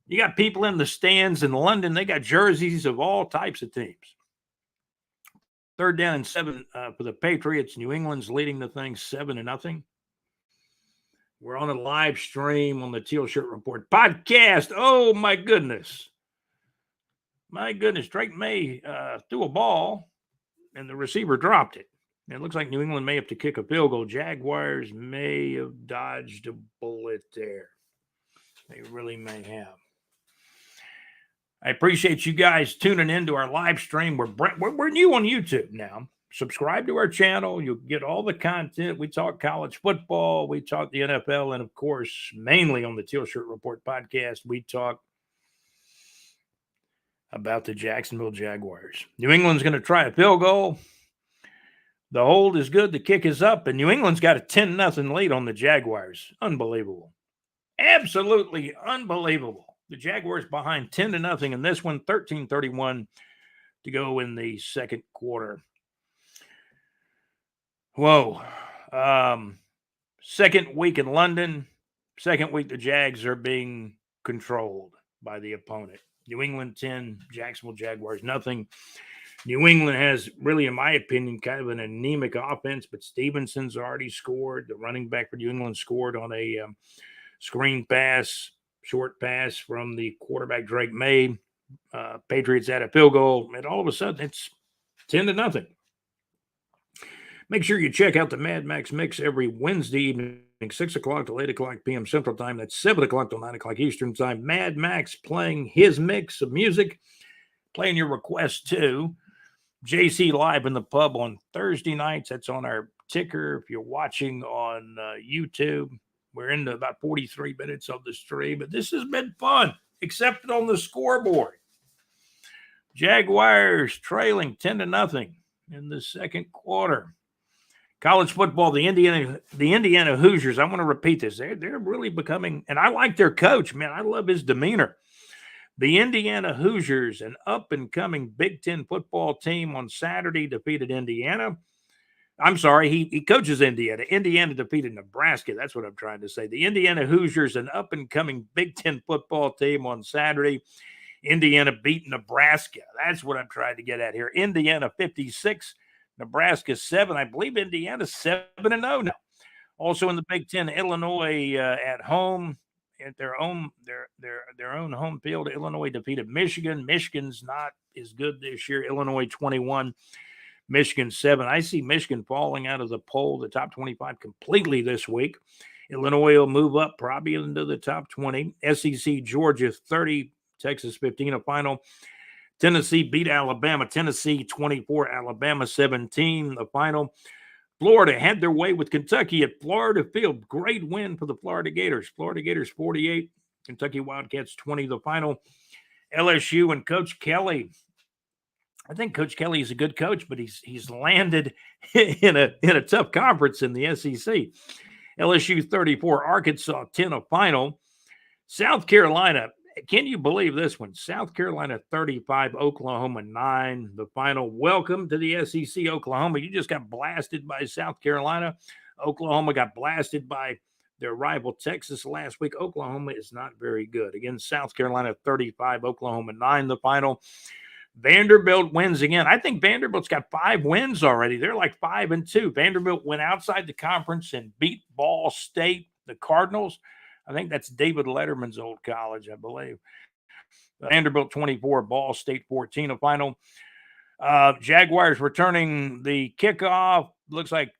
You got people in the stands in London. They got jerseys of all types of teams. Third down and 7 for the Patriots. New England's leading the thing 7-0. We're on a live stream on the Teal Shirt Report podcast. Oh, my goodness. My goodness. Drake May threw a ball, and the receiver dropped it. And it looks like New England may have to kick a field goal. Jaguars may have dodged a bullet there. They really may have. I appreciate you guys tuning into our live stream. We're new on YouTube now. Subscribe to our channel. You'll get all the content. We talk college football. We talk the NFL. And, of course, mainly on the Teal Shirt Report podcast, we talk about the Jacksonville Jaguars. New England's going to try a field goal. The hold is good. The kick is up. And New England's got a 10-0 lead on the Jaguars. Unbelievable. Absolutely unbelievable. The Jaguars behind 10-0 in this one, 13-31 to go in the second quarter. Whoa. Second week in London. Second week the Jags are being controlled by the opponent. New England 10, Jacksonville Jaguars nothing. New England has really, in my opinion, kind of an anemic offense, but Stevenson's already scored. The running back for New England scored on a screen pass. Short pass from the quarterback, Drake May. Patriots had a field goal, and all of a sudden it's 10-0. Make sure you check out the Mad Max Mix every Wednesday evening, 6 o'clock to 8 o'clock p.m. Central Time. That's 7 o'clock to 9 o'clock Eastern Time. Mad Max playing his mix of music, playing your requests too. JC Live in the Pub on Thursday nights. That's on our ticker. If you're watching on YouTube, we're into about 43 minutes of the stream, but this has been fun, except on the scoreboard. Jaguars trailing 10-0 in the second quarter. College football, the Indiana Hoosiers, I want to repeat this. They're really becoming, and I like their coach, man. I love his demeanor. The Indiana Hoosiers, an up-and-coming Big Ten football team on Saturday, defeated Indiana. I'm sorry, he coaches Indiana. Indiana defeated Nebraska. That's what I'm trying to say. The Indiana Hoosiers, an up-and-coming Big Ten football team on Saturday. Indiana beat Nebraska. That's what I'm trying to get at here. Indiana 56, Nebraska 7. I believe Indiana's 7-0 now. Also in the Big Ten, Illinois at home at their own home field. Illinois defeated Michigan. Michigan's not as good this year. Illinois 21. Michigan 7. I see Michigan falling out of the poll, the top 25 completely this week. Illinois will move up probably into the top 20. SEC Georgia 30, Texas 15, a final Tennessee beat Alabama. Tennessee 24, Alabama 17, the final. Florida had their way with Kentucky at Florida Field. Great win for the Florida Gators. Florida Gators 48, Kentucky Wildcats 20, the final. LSU and Coach Kelly. I think Coach Kelly is a good coach, but he's landed in a tough conference in the SEC. LSU 34, Arkansas 10, a final. South Carolina, can you believe this one? South Carolina 35, Oklahoma 9, the final. Welcome to the SEC, Oklahoma. You just got blasted by South Carolina. Oklahoma got blasted by their rival Texas last week. Oklahoma is not very good. Again, South Carolina 35, Oklahoma 9, the final. Vanderbilt wins again. I think Vanderbilt's got 5 wins already. They're like 5-2. Vanderbilt went outside the conference and beat Ball State, the Cardinals. I think that's David Letterman's old college, I believe. Vanderbilt 24, Ball State 14, a final. Jaguars returning the kickoff. Looks like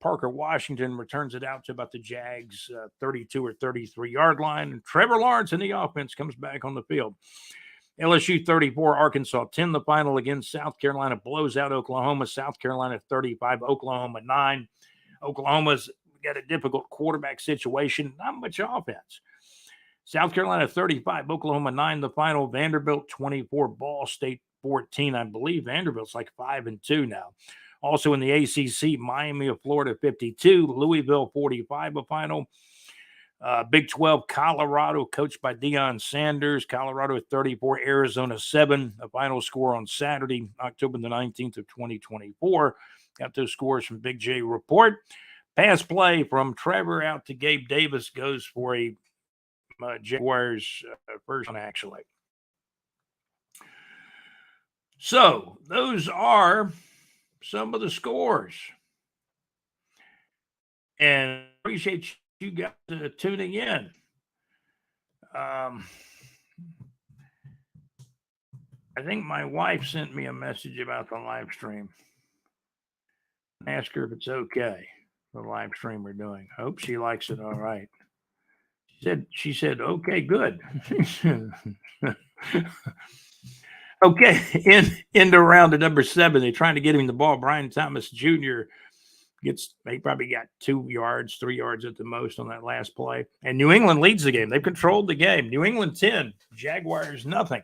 Parker Washington returns it out to about the Jags 32 or 33-yard line. And Trevor Lawrence in the offense comes back on the field. LSU 34, Arkansas 10, the final. Again, South Carolina blows out Oklahoma. South Carolina 35, Oklahoma 9. Oklahoma's got a difficult quarterback situation, not much offense. South Carolina 35, Oklahoma 9, the final. Vanderbilt 24, Ball State 14. I believe Vanderbilt's like 5-2 now. Also in the ACC, Miami of Florida 52, Louisville 45, a final. Big 12, Colorado, coached by Deion Sanders. Colorado at 34, Arizona 7. A final score on Saturday, October the 19th of 2024. Got those scores from Big J Report. Pass play from Trevor out to Gabe Davis goes for a Jaguars first one, actually. So those are some of the scores. And appreciate you guys tuning in. I think my wife sent me a message about the live stream. Ask her if it's okay, the live stream we're doing. I hope she likes it all right. She said, okay, good. Okay, into round of number 7. They're trying to get him the ball. Brian Thomas Jr. They probably got 2 yards, 3 yards at the most on that last play. And New England leads the game. They've controlled the game. New England 10, Jaguars nothing.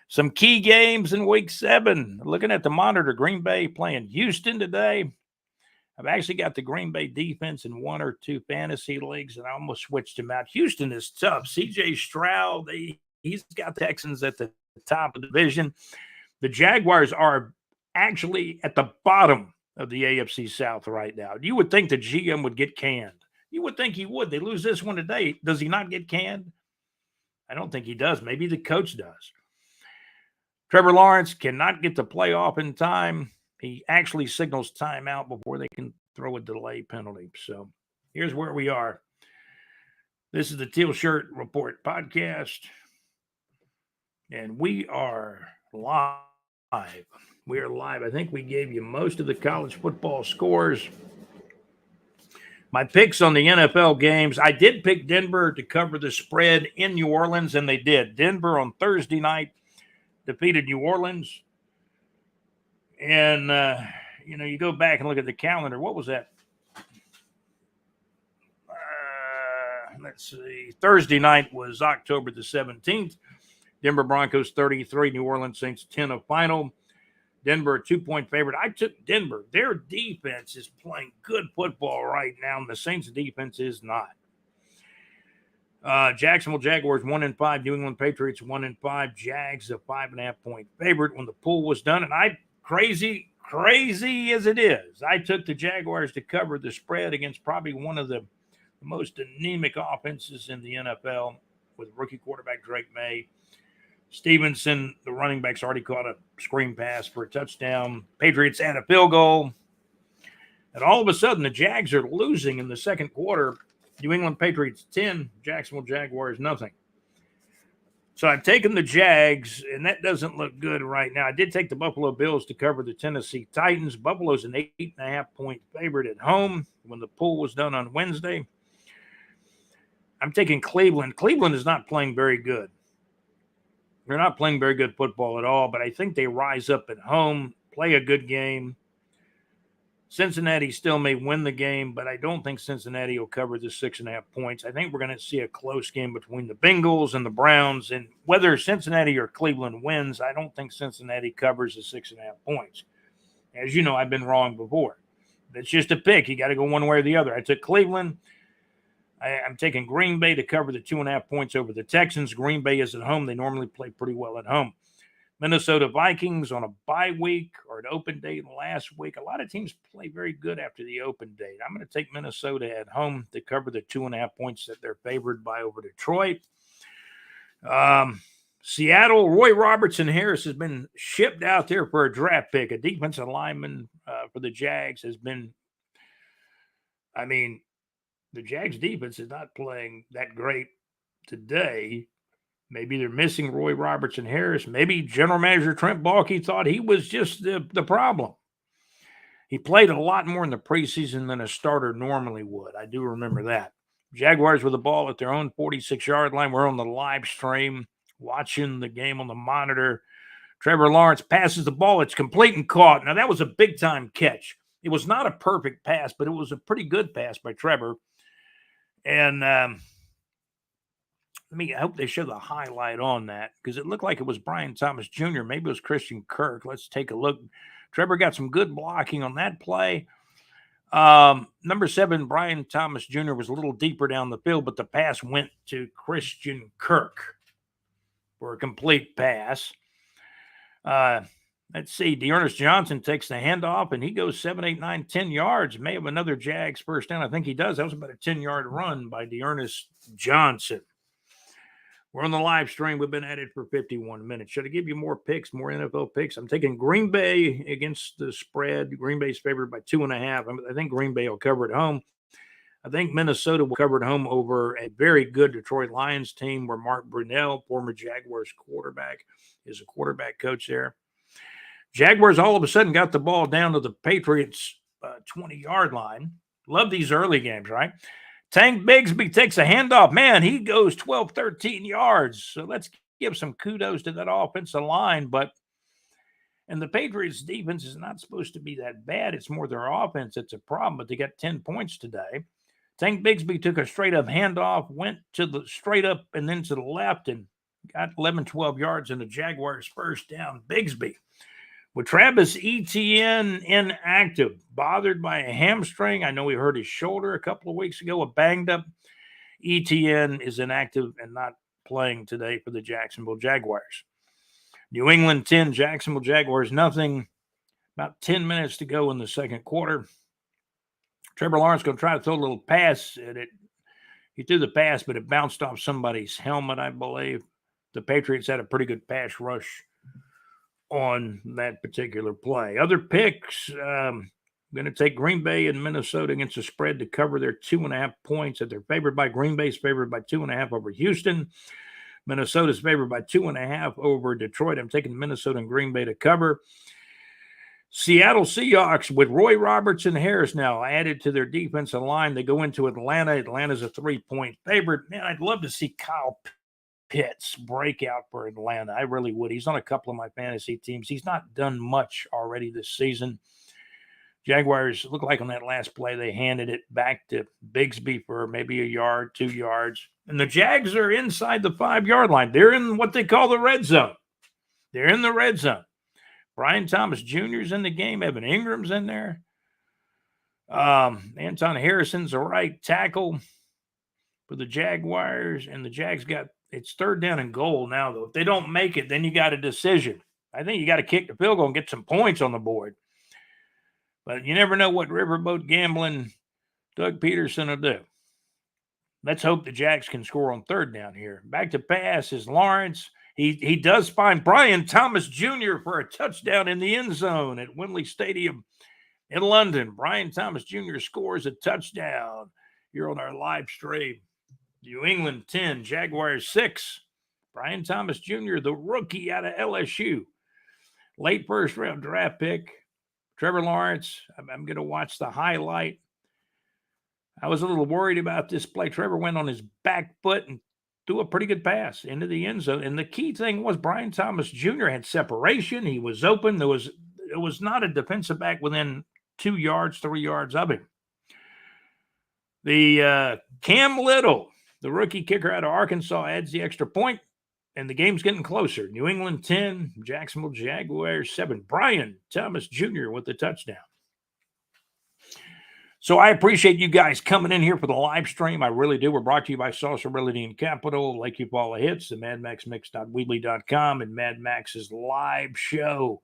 Some key games in week 7. Looking at the monitor, Green Bay playing Houston today. I've actually got the Green Bay defense in 1 or 2 fantasy leagues, and I almost switched him out. Houston is tough. C.J. Stroud, he's got the Texans at the top of the division. The Jaguars are actually at the bottom of the AFC South right now. You would think the GM would get canned. You would think he would. They lose this one today. Does he not get canned? I don't think he does. Maybe the coach does. Trevor Lawrence cannot get the playoff in time. He actually signals timeout before they can throw a delay penalty. So here's where we are. This is the Teal Shirt Report podcast, and we are live. We are live. I think we gave you most of the college football scores. My picks on the NFL games, I did pick Denver to cover the spread in New Orleans, and they did. Denver on Thursday night defeated New Orleans. And, you go back and look at the calendar. What was that? Let's see. Thursday night was October the 17th. Denver Broncos 33, New Orleans Saints 10, a final. Denver, a 2-point favorite. I took Denver. Their defense is playing good football right now, and the Saints' defense is not. Jacksonville Jaguars 1-5, New England Patriots 1-5, Jags a 5.5-point favorite when the pool was done. And crazy as it is, I took the Jaguars to cover the spread against probably one of the most anemic offenses in the NFL with rookie quarterback Drake May. Stevenson, the running back's already caught a screen pass for a touchdown. Patriots add a field goal. And all of a sudden, the Jags are losing in the second quarter. New England Patriots 10, Jacksonville Jaguars nothing. So I've taken the Jags, and that doesn't look good right now. I did take the Buffalo Bills to cover the Tennessee Titans. Buffalo's an 8.5-point favorite at home when the pool was done on Wednesday. I'm taking Cleveland. Cleveland is not playing very good. They're not playing very good football at all, but I think they rise up at home, play a good game. Cincinnati still may win the game, but I don't think Cincinnati will cover the 6.5 points. I think we're going to see a close game between the Bengals and the Browns. And whether Cincinnati or Cleveland wins, I don't think Cincinnati covers the 6.5 points. As you know, I've been wrong before. It's just a pick. You got to go one way or the other. I took Cleveland. I'm taking Green Bay to cover the 2.5 points over the Texans. Green Bay is at home. They normally play pretty well at home. Minnesota Vikings on a bye week or an open date last week. A lot of teams play very good after the open date. I'm going to take Minnesota at home to cover the 2.5 points that they're favored by over Detroit. Seattle, Roy Robertson Harris has been shipped out there for a draft pick. A defensive lineman for the Jags has been, the Jags defense is not playing that great today. Maybe they're missing Roy Robertson Harris. Maybe General Manager Trent Baalke thought he was just the problem. He played a lot more in the preseason than a starter normally would. I do remember that. Jaguars with the ball at their own 46-yard line. We're on the live stream watching the game on the monitor. Trevor Lawrence passes the ball. It's complete and caught. Now, that was a big-time catch. It was not a perfect pass, but it was a pretty good pass by Trevor. And I hope they show the highlight on that because it looked like it was Brian Thomas Jr. Maybe it was Christian Kirk. Let's take a look. Trevor got some good blocking on that play. Number 7, Brian Thomas Jr. was a little deeper down the field, but the pass went to Christian Kirk for a complete pass. Let's see. Dearness Johnson takes the handoff, and he goes 7, 8, 9, 10 yards. May have another Jags first down. I think he does. That was about a 10-yard run by Dearness Johnson. We're on the live stream. We've been at it for 51 minutes. Should I give you more picks, more NFL picks? I'm taking Green Bay against the spread. Green Bay's favored by 2.5. I think Green Bay will cover at home. I think Minnesota will cover at home over a very good Detroit Lions team where Mark Brunell, former Jaguars quarterback, is a quarterback coach there. Jaguars all of a sudden got the ball down to the Patriots' 20-yard line. Love these early games, right? Tank Bigsby takes a handoff. Man, he goes 12, 13 yards. So let's give some kudos to that offensive line. And the Patriots' defense is not supposed to be that bad. It's more their offense that's a problem, but they got 10 points today. Tank Bigsby took a straight-up handoff, went to the straight up and then to the left and got 11, 12 yards in the Jaguars' first down. Bigsby. With Travis Etienne inactive, bothered by a hamstring. I know he hurt his shoulder a couple of weeks ago, a banged up. Etienne is inactive and not playing today for the Jacksonville Jaguars. New England 10, Jacksonville Jaguars nothing. About 10 minutes to go in the second quarter. Trevor Lawrence going to try to throw a little pass at it. He threw the pass, but it bounced off somebody's helmet, I believe. The Patriots had a pretty good pass rush on that particular play. Other picks, I'm going to take Green Bay and Minnesota against the spread to cover their 2.5 points that they're favored by. Green Bay's favored by 2.5 over Houston. Minnesota's favored by 2.5 over Detroit. I'm taking Minnesota and Green Bay to cover. Seattle Seahawks with Roy Robertson Harris now added to their defensive line. They go into Atlanta. Atlanta's a 3-point favorite. Man, I'd love to see Kyle Pitts breakout for Atlanta. I really would. He's on a couple of my fantasy teams. He's not done much already this season. Jaguars look like on that last play they handed it back to Bigsby for maybe a yard, 2 yards. And the Jags are inside the 5-yard line. They're in what they call the red zone. They're in the red zone. Brian Thomas Jr. is in the game. Evan Ingram's in there. Anton Harrison's a right tackle for the Jaguars. And the Jags got it's 3rd down and goal now, though. If they don't make it, then you got a decision. I think you got to kick the field goal and get some points on the board. But you never know what riverboat gambling Doug Peterson will do. Let's hope the Jags can score on 3rd down here. Back to pass is Lawrence. He does find Brian Thomas Jr. for a touchdown in the end zone at Wembley Stadium in London. Brian Thomas Jr. scores a touchdown here on our live stream. New England 10, Jaguars 6. Brian Thomas Jr., the rookie out of LSU. Late first-round draft pick. Trevor Lawrence, I'm going to watch the highlight. I was a little worried about this play. Trevor went on his back foot and threw a pretty good pass into the end zone. And the key thing was Brian Thomas Jr. had separation. He was open. It was not a defensive back within 2 yards, 3 yards of him. The Cam Little, the rookie kicker out of Arkansas, adds the extra point, and the game's getting closer. New England 10, Jacksonville Jaguars 7. Brian Thomas Jr. with the touchdown. So I appreciate you guys coming in here for the live stream. I really do. We're brought to you by Salsa Realty and Capital, Lakeview Paula Hits, the MadMaxMix.weebly.com, and Mad Max's live show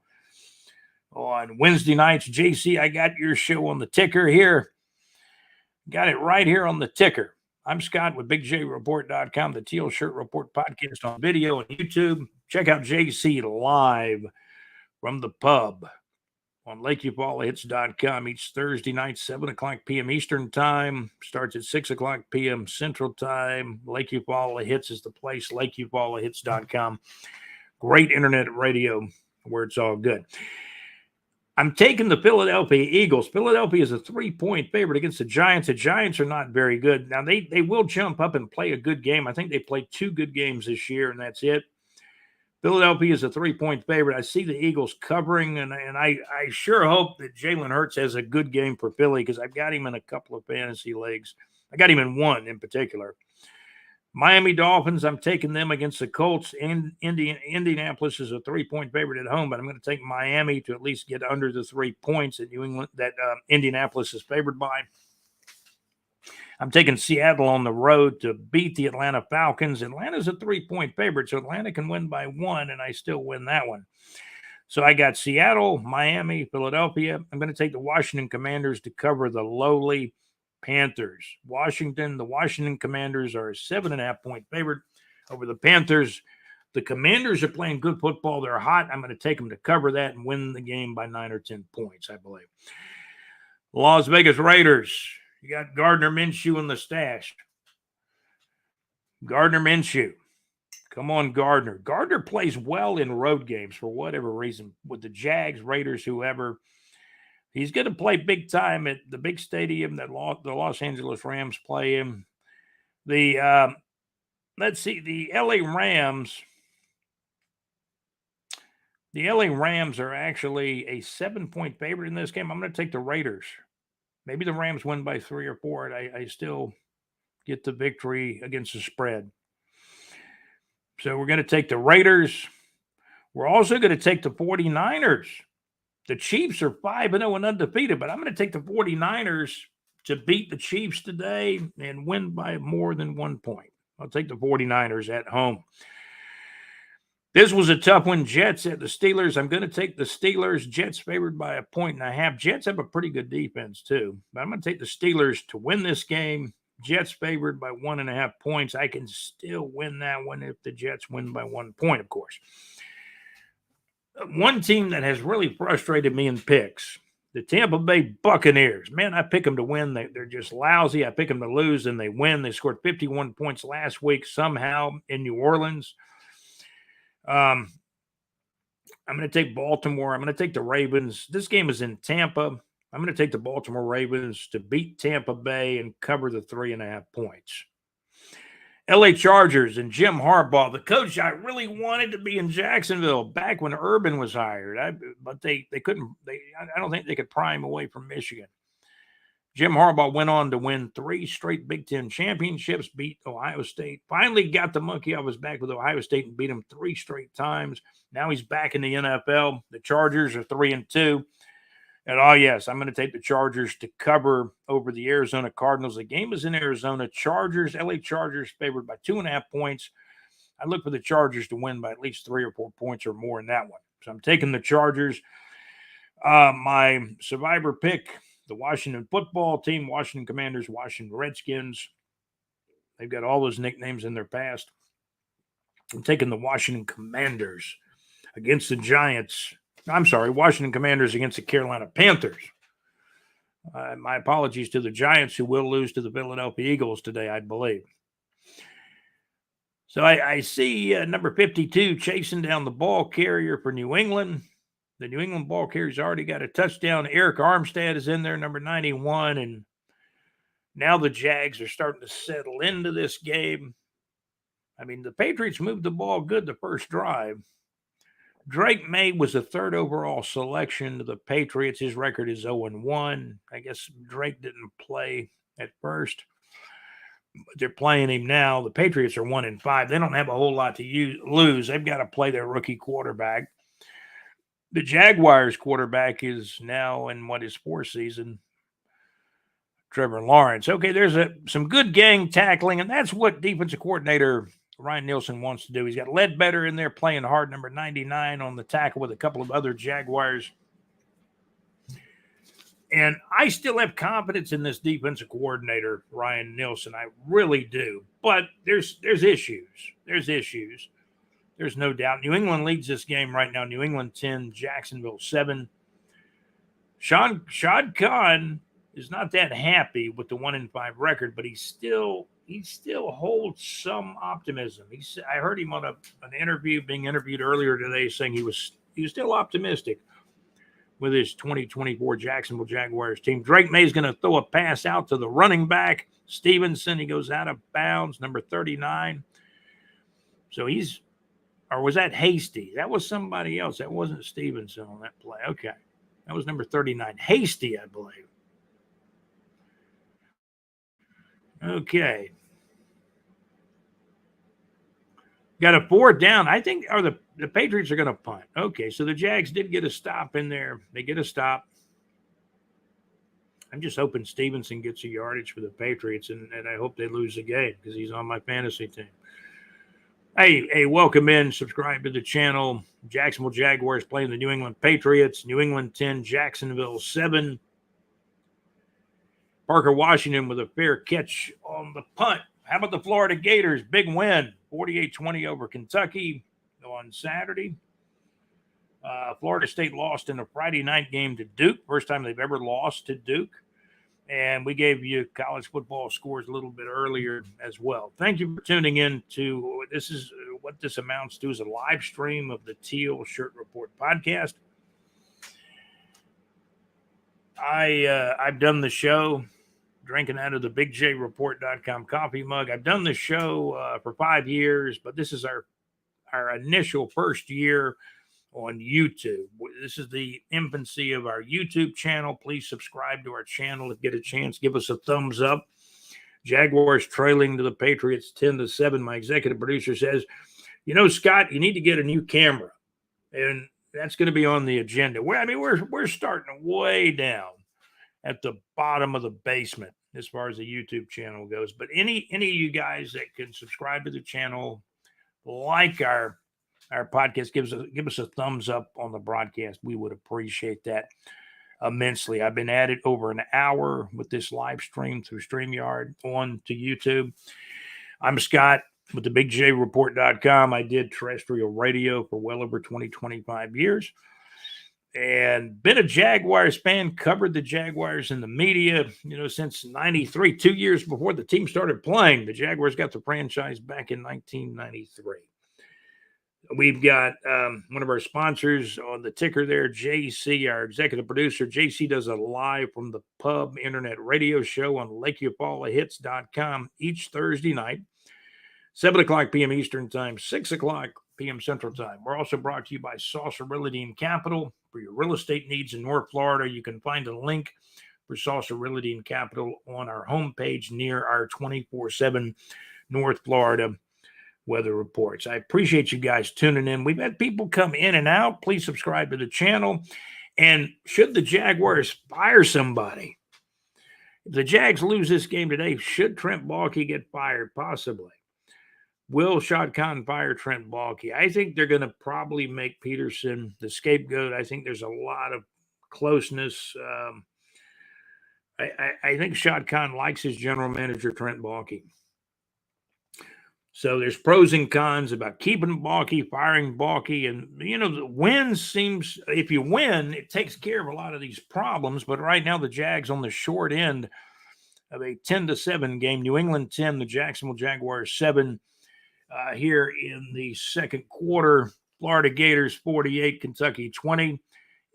on Wednesday nights. JC, I got your show on the ticker here. Got it right here on the ticker. I'm Scott with BigJReport.com, the Teal Shirt Report podcast on video and YouTube. Check out JC live from the pub on LakeviewPaulaHits.com each Thursday night, 7 o'clock p.m. Eastern Time. Starts at 6 o'clock p.m. Central Time. Lakeview Paula Hits is the place, LakeviewPaulaHits.com. Great internet radio where it's all good. I'm taking the Philadelphia Eagles. Philadelphia is a 3-point favorite against the Giants. The Giants are not very good. Now, they will jump up and play a good game. I think they played 2 good games this year, and that's it. Philadelphia is a 3-point favorite. I see the Eagles covering, and I sure hope that Jalen Hurts has a good game for Philly because I've got him in a couple of fantasy leagues. I got him in one in particular. Miami Dolphins, I'm taking them against the Colts. Indianapolis is a 3-point favorite at home, but I'm going to take Miami to at least get under the 3 points that Indianapolis is favored by. I'm taking Seattle on the road to beat the Atlanta Falcons. Atlanta's a 3-point favorite, so Atlanta can win by 1, and I still win that one. So I got Seattle, Miami, Philadelphia. I'm going to take the Washington Commanders to cover the lowly Panthers. The Washington Commanders are a 7.5-point favorite over the Panthers. The Commanders are playing good football. They're hot. I'm going to take them to cover that and win the game by 9 or 10 points, I believe. Las Vegas Raiders. You got Gardner Minshew in the stash. Gardner Minshew. Come on, Gardner. Gardner plays well in road games for whatever reason. With the Jags, Raiders, whoever. He's going to play big time at the big stadium that the Los Angeles Rams play in. The LA Rams. The LA Rams are actually a 7-point favorite in this game. I'm going to take the Raiders. Maybe the Rams win by 3 or 4. I still get the victory against the spread. So we're going to take the Raiders. We're also going to take the 49ers. The Chiefs are 5-0 and undefeated, but I'm going to take the 49ers to beat the Chiefs today and win by more than 1 point. I'll take the 49ers at home. This was a tough one. Jets at the Steelers. I'm going to take the Steelers. Jets favored by 1.5. Jets have a pretty good defense, too. But I'm going to take the Steelers to win this game. Jets favored by 1.5 points. I can still win that one if the Jets win by 1 point, of course. One team that has really frustrated me in picks, the Tampa Bay Buccaneers. Man, I pick them to win. They're just lousy. I pick them to lose, and they win. They scored 51 points last week somehow in New Orleans. I'm going to take Baltimore. I'm going to take the Ravens. This game is in Tampa. I'm going to take the Baltimore Ravens to beat Tampa Bay and cover the 3.5 points. LA Chargers and Jim Harbaugh, the coach I really wanted to be in Jacksonville back when Urban was hired. But they couldn't. I don't think they could pry him away from Michigan. Jim Harbaugh went on to win 3 straight Big Ten championships, beat Ohio State, finally got the monkey off his back with Ohio State and beat him 3 straight times. Now he's back in the NFL. The Chargers are 3-2. And yes, I'm going to take the Chargers to cover over the Arizona Cardinals. The game is in Arizona. LA Chargers favored by 2.5 points. I look for the Chargers to win by at least 3 or 4 points or more in that one. So I'm taking the Chargers. My survivor pick, the Washington football team, Washington Commanders, Washington Redskins. They've got all those nicknames in their past. I'm taking the Washington Commanders against the Giants. Washington Commanders against the Carolina Panthers. My apologies to the Giants, who will lose to the Philadelphia Eagles today, I believe. So I see number 52 chasing down the ball carrier for New England. The New England ball carrier's already got a touchdown. Eric Armstead is in there, number 91. And now the Jags are starting to settle into this game. I mean, the Patriots moved the ball good the first drive. Drake May was the third overall selection to the Patriots. His record is 0-1. I guess Drake didn't play at first, but they're playing him now. The Patriots are 1-5. They don't have a whole lot to lose. They've got to play their rookie quarterback. The Jaguars quarterback is now in his fourth season, Trevor Lawrence. Okay, there's some good gang tackling, and that's what defensive coordinator Ryan Nielsen wants to do. He's got Ledbetter in there playing hard, number 99 on the tackle with a couple of other Jaguars. And I still have confidence in this defensive coordinator, Ryan Nielsen. I really do. But there's issues. There's no doubt. New England leads this game right now. New England 10, Jacksonville 7. Shad Khan is not that happy with the 1-5 record, but he still holds some optimism. I heard him on an interview, being interviewed earlier today, saying he was still optimistic with his 2024 Jacksonville Jaguars team. Drake May is going to throw a pass out to the running back, Stevenson. He goes out of bounds, number 39. So or was that Hasty? That was somebody else. That wasn't Stevenson on that play. Okay. That was number 39. Hasty, I believe. Okay. Got a 4th down. I think the Patriots are going to punt. Okay, so the Jags did get a stop in there. They get a stop. I'm just hoping Stevenson gets a yardage for the Patriots, and I hope they lose the game because he's on my fantasy team. Hey, welcome in. Subscribe to the channel. Jacksonville Jaguars playing the New England Patriots. New England 10, Jacksonville 7. Parker Washington with a fair catch on the punt. How about the Florida Gators? Big win, 48-20 over Kentucky on Saturday. Florida State lost in a Friday night game to Duke. First time they've ever lost to Duke. And we gave you college football scores a little bit earlier as well. Thank you for tuning in to what this amounts to is a live stream of the Teal Shirt Report podcast. I've done the show drinking out of the bigjreport.com coffee mug. I've done the show for 5 years, but this is our initial first year on YouTube. This is the infancy of our YouTube channel. Please subscribe to our channel if you get a chance. Give us a thumbs up. Jaguars trailing to the Patriots 10-7. My executive producer says, Scott, you need to get a new camera. And that's going to be on the agenda. We're starting way down at the bottom of the basement as far as the YouTube channel goes. But any of you guys that can subscribe to the channel, like our podcast, give us a thumbs up on the broadcast. We would appreciate that immensely. I've been at it over an hour with this live stream through StreamYard on to YouTube. I'm Scott with the bigjreport.com. I did terrestrial radio for well over 25 years and been a Jaguars fan, covered the Jaguars in the media, since 93, 2 years before the team started playing. The Jaguars got the franchise back in 1993. We've got one of our sponsors on the ticker there, JC, our executive producer. JC does a live from the pub internet radio show on LakeEufaulahits.com each Thursday night, 7 o'clock p.m. Eastern Time, 6 o'clock p.m. Central Time. We're also brought to you by Saucer Realty and Capital. For your real estate needs in North Florida, you can find a link for Saucer Realty and Capital on our homepage near our 24/7 North Florida weather reports. I appreciate you guys tuning in. We've had people come in and out. Please subscribe to the channel. And should the Jaguars fire somebody, if the Jags lose this game today, should Trent Baalke get fired? Possibly. Will Shad Khan fire Trent Baalke? I think they're going to probably make Peterson the scapegoat. I think there's a lot of closeness. I think Shad Khan likes his general manager, Trent Baalke. So there's pros and cons about keeping Baalke, firing Baalke. And, the win seems, if you win, it takes care of a lot of these problems. But right now, the Jags on the short end of a 10-7 game. New England 10, the Jacksonville Jaguars 7 here in the second quarter. Florida Gators 48, Kentucky 20.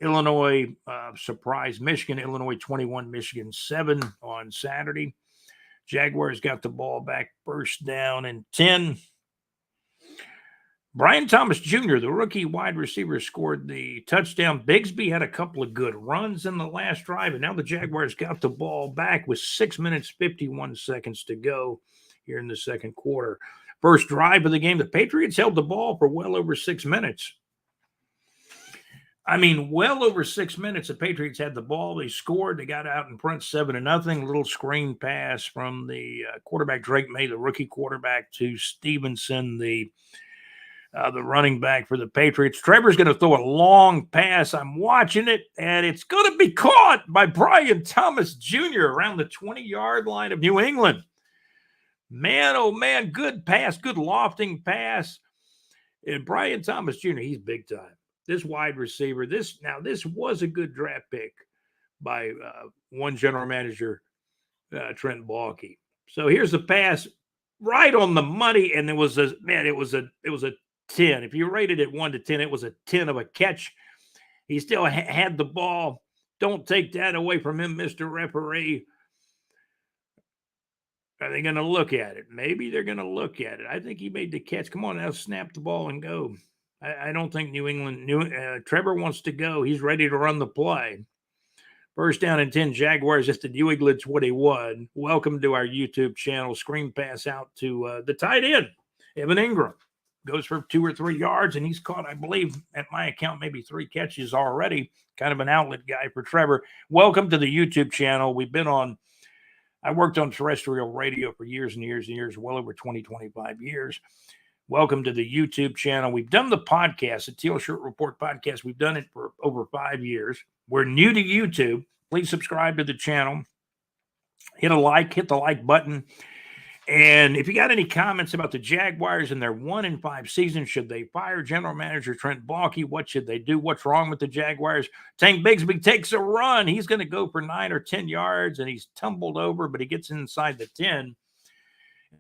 Illinois surprised Michigan. Illinois 21, Michigan 7 on Saturday. Jaguars got the ball back, first down and 10. Brian Thomas Jr., the rookie wide receiver, scored the touchdown. Bigsby had a couple of good runs in the last drive, and now the Jaguars got the ball back with 6 minutes, 51 seconds to go here in the second quarter. First drive of the game, the Patriots held the ball for well over 6 minutes. I mean, well over 6 minutes, the Patriots had the ball. They scored. They got out in front 7-0. Little screen pass from the quarterback, Drake May, the rookie quarterback, to Stevenson, the running back for the Patriots. Trevor's going to throw a long pass. I'm watching it, and it's going to be caught by Brian Thomas Jr. around the 20-yard line of New England. Man, oh, man, good pass, good lofting pass. And Brian Thomas Jr., he's big time. This wide receiver, this was a good draft pick by one general manager, Trent Baalke. So here's the pass right on the money, and it was a 10. If you rated it 1 to 10, it was a 10 of a catch. He still had the ball. Don't take that away from him, Mr. Referee. Are they going to look at it? Maybe they're going to look at it. I think he made the catch. Come on now, snap the ball and go. I don't think New England Trevor wants to go. He's ready to run the play. First down and 10, Jaguars. Just the New England's what he won. Welcome to our YouTube channel. Screen pass out to the tight end, Evan Ingram. Goes for 2 or 3 yards, and he's caught, I believe, at my account, maybe 3 catches already. Kind of an outlet guy for Trevor. Welcome to the YouTube channel. I worked on terrestrial radio for years and years and years, well over 20, 25 years. Welcome to the YouTube channel. We've done the podcast, the Teal Shirt Report podcast. We've done it for over 5 years. We're new to YouTube. Please subscribe to the channel. Hit the like button. And if you got any comments about the Jaguars and their 1-5 season, should they fire general manager Trent Baalke? What should they do? What's wrong with the Jaguars? Tank Bigsby takes a run. He's going to go for 9 or 10 yards, and he's tumbled over, but he gets inside the 10.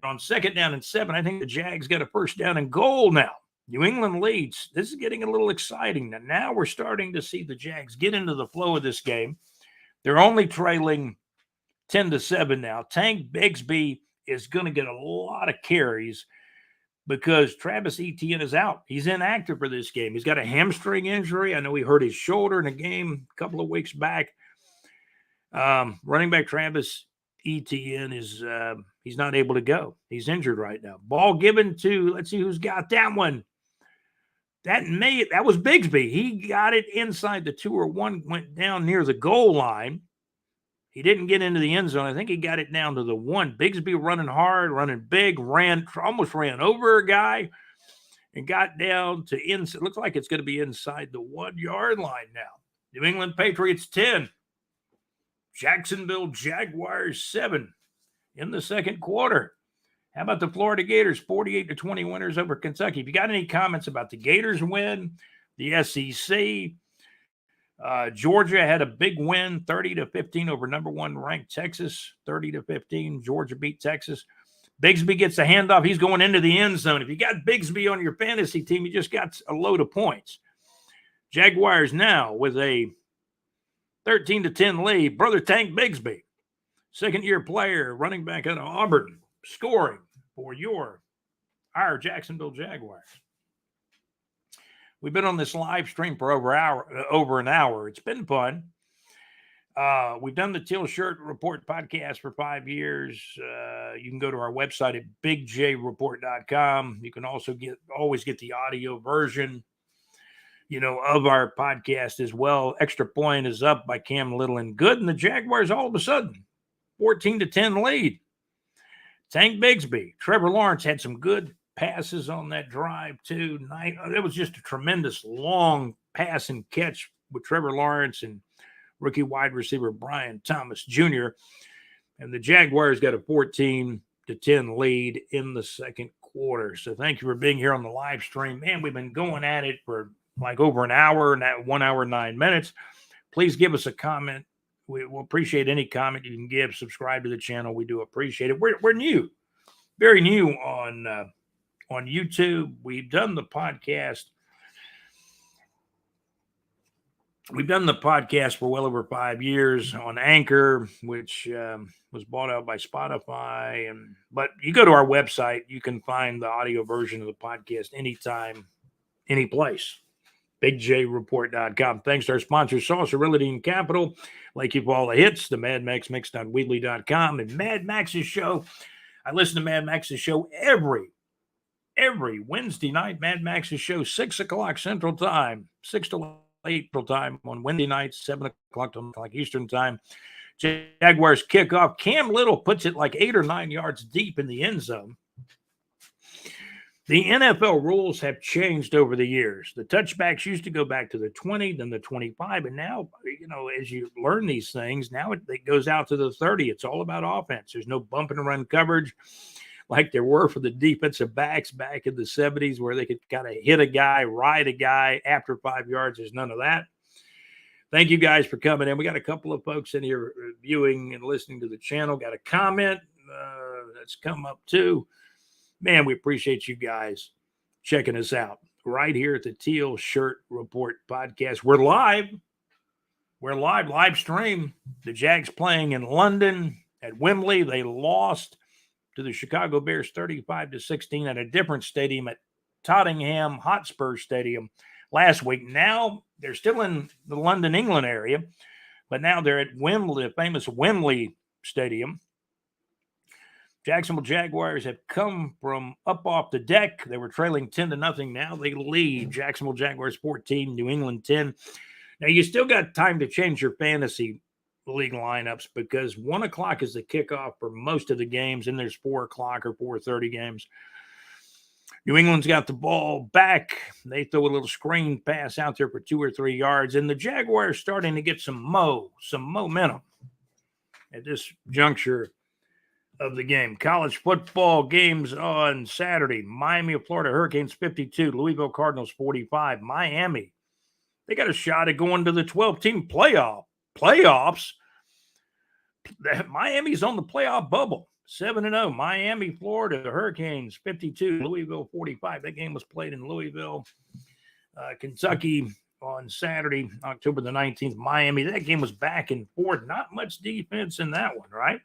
On 2nd down and 7, I think the Jags got a 1st down and goal now. New England leads. This is getting a little exciting. Now we're starting to see the Jags get into the flow of this game. They're only trailing 10-7 now. Tank Bigsby is going to get a lot of carries because Travis Etienne is out. He's inactive for this game. He's got a hamstring injury. I know he hurt his shoulder in a game a couple of weeks back. Running back Travis Etienne is he's not able to go. He's injured right now. Ball given to, let's see who's got that one. That was Bigsby. He got it inside the 2 or 1, went down near the goal line. He didn't get into the end zone. I think he got it down to the 1. Bigsby running hard, running big, almost ran over a guy and got down to inside. Looks like it's going to be inside the 1-yard line now. New England Patriots 10. Jacksonville Jaguars 7 in the second quarter. How about the Florida Gators, 48-20 winners over Kentucky? If you got any comments about the Gators win, the SEC, Georgia had a big win, 30-15 over number 1 ranked Texas, 30-15. Georgia beat Texas. Bigsby gets a handoff. He's going into the end zone. If you got Bigsby on your fantasy team, you just got a load of points. Jaguars now with a 13-10 lead. Brother Tank Bigsby, second-year player, running back out of Auburn, scoring for our Jacksonville Jaguars. We've been on this live stream for over an hour. It's been fun. We've done the Teal Shirt Report podcast for 5 years. You can go to our website at bigjreport.com. You can also always get the audio version, of our podcast as well. Extra Point is up by Cam Little and Good, and the Jaguars all of a sudden 14-10 lead. Tank Bigsby, Trevor Lawrence had some good passes on that drive too. It was just a tremendous long pass and catch with Trevor Lawrence and rookie wide receiver Brian Thomas Jr. And the Jaguars got a 14-10 lead in the second quarter. So thank you for being here on the live stream. Man, we've been going at it for like over an hour, and that 1 hour, 9 minutes. Please give us a comment. We'll appreciate any comment you can give. Subscribe to the channel. We do appreciate it. We're new, very new on YouTube. We've done the podcast we've done the podcast for well over 5 years on Anchor, which was bought out by Spotify. But you go to our website, you can find the audio version of the podcast anytime, any place. BigJReport.com. Thanks to our sponsor, Saucer Realty and Capital. Like you for all the hits, the Mad Max Mix.weebly.com and Mad Max's show. I listen to Mad Max's show every Wednesday night. Mad Max's show, 6 o'clock Central Time, 6 to 8 Central Time on Wednesday nights, 7 o'clock to 9 o'clock Eastern Time. Jaguars kickoff. Cam Little puts it like 8 or 9 yards deep in the end zone. The NFL rules have changed over the years. The touchbacks used to go back to the 20, then the 25, and now, as you learn these things, now it goes out to the 30. It's all about offense. There's no bump and run coverage like there were for the defensive backs back in the 70s where they could kind of hit a guy, ride a guy after 5 yards. There's none of that. Thank you guys for coming in. We got a couple of folks in here viewing and listening to the channel. Got a comment that's come up too. Man, we appreciate you guys checking us out right here at the Teal Shirt Report podcast. We're live. Live stream. The Jags playing in London at Wembley. They lost to the Chicago Bears 35-16 at a different stadium at Tottenham Hotspur Stadium last week. Now they're still in the London, England area, but now they're at Wembley, the famous Wembley Stadium. Jacksonville Jaguars have come from up off the deck. They were trailing 10-0. Now they lead. Jacksonville Jaguars 14, New England 10. Now you still got time to change your fantasy league lineups because 1 o'clock is the kickoff for most of the games, and there's 4 o'clock or 4:30 games. New England's got the ball back. They throw a little screen pass out there for 2 or 3 yards, and the Jaguars starting to get some momentum at this juncture of the game. College football games on Saturday. Miami of Florida Hurricanes 52, Louisville Cardinals 45. Miami, they got a shot at going to the 12-team playoffs. Miami's on the playoff bubble. 7-0. Miami, Florida, the Hurricanes 52, Louisville 45. That game was played in Louisville, Kentucky on Saturday, October the 19th. Miami, that game was back and forth. Not much defense in that one, right?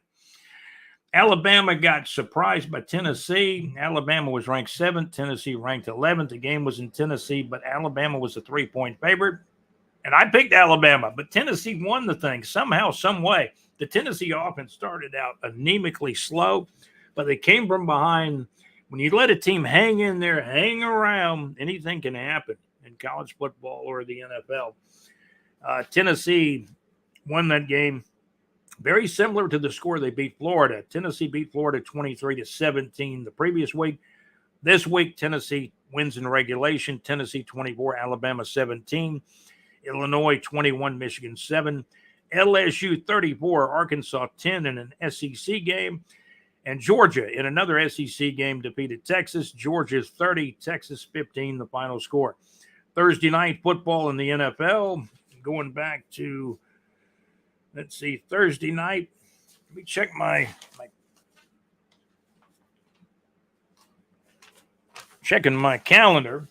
Alabama got surprised by Tennessee. Alabama was ranked 7th. Tennessee ranked 11th. The game was in Tennessee, but Alabama was a 3-point favorite. And I picked Alabama, but Tennessee won the thing somehow, some way. The Tennessee offense started out anemically slow, but they came from behind. When you let a team hang in there, hang around, anything can happen in college football or the NFL. Tennessee won that game. Very similar to the score they beat Florida. Tennessee beat Florida 23-17 the previous week. This week, Tennessee wins in regulation. Tennessee 24, Alabama 17. Illinois 21, Michigan 7. LSU 34, Arkansas 10 in an SEC game. And Georgia in another SEC game defeated Texas. Georgia's 30, Texas 15, the final score. Thursday night football in the NFL. Going back to, let's see, Thursday night. Let me check my checking my calendar.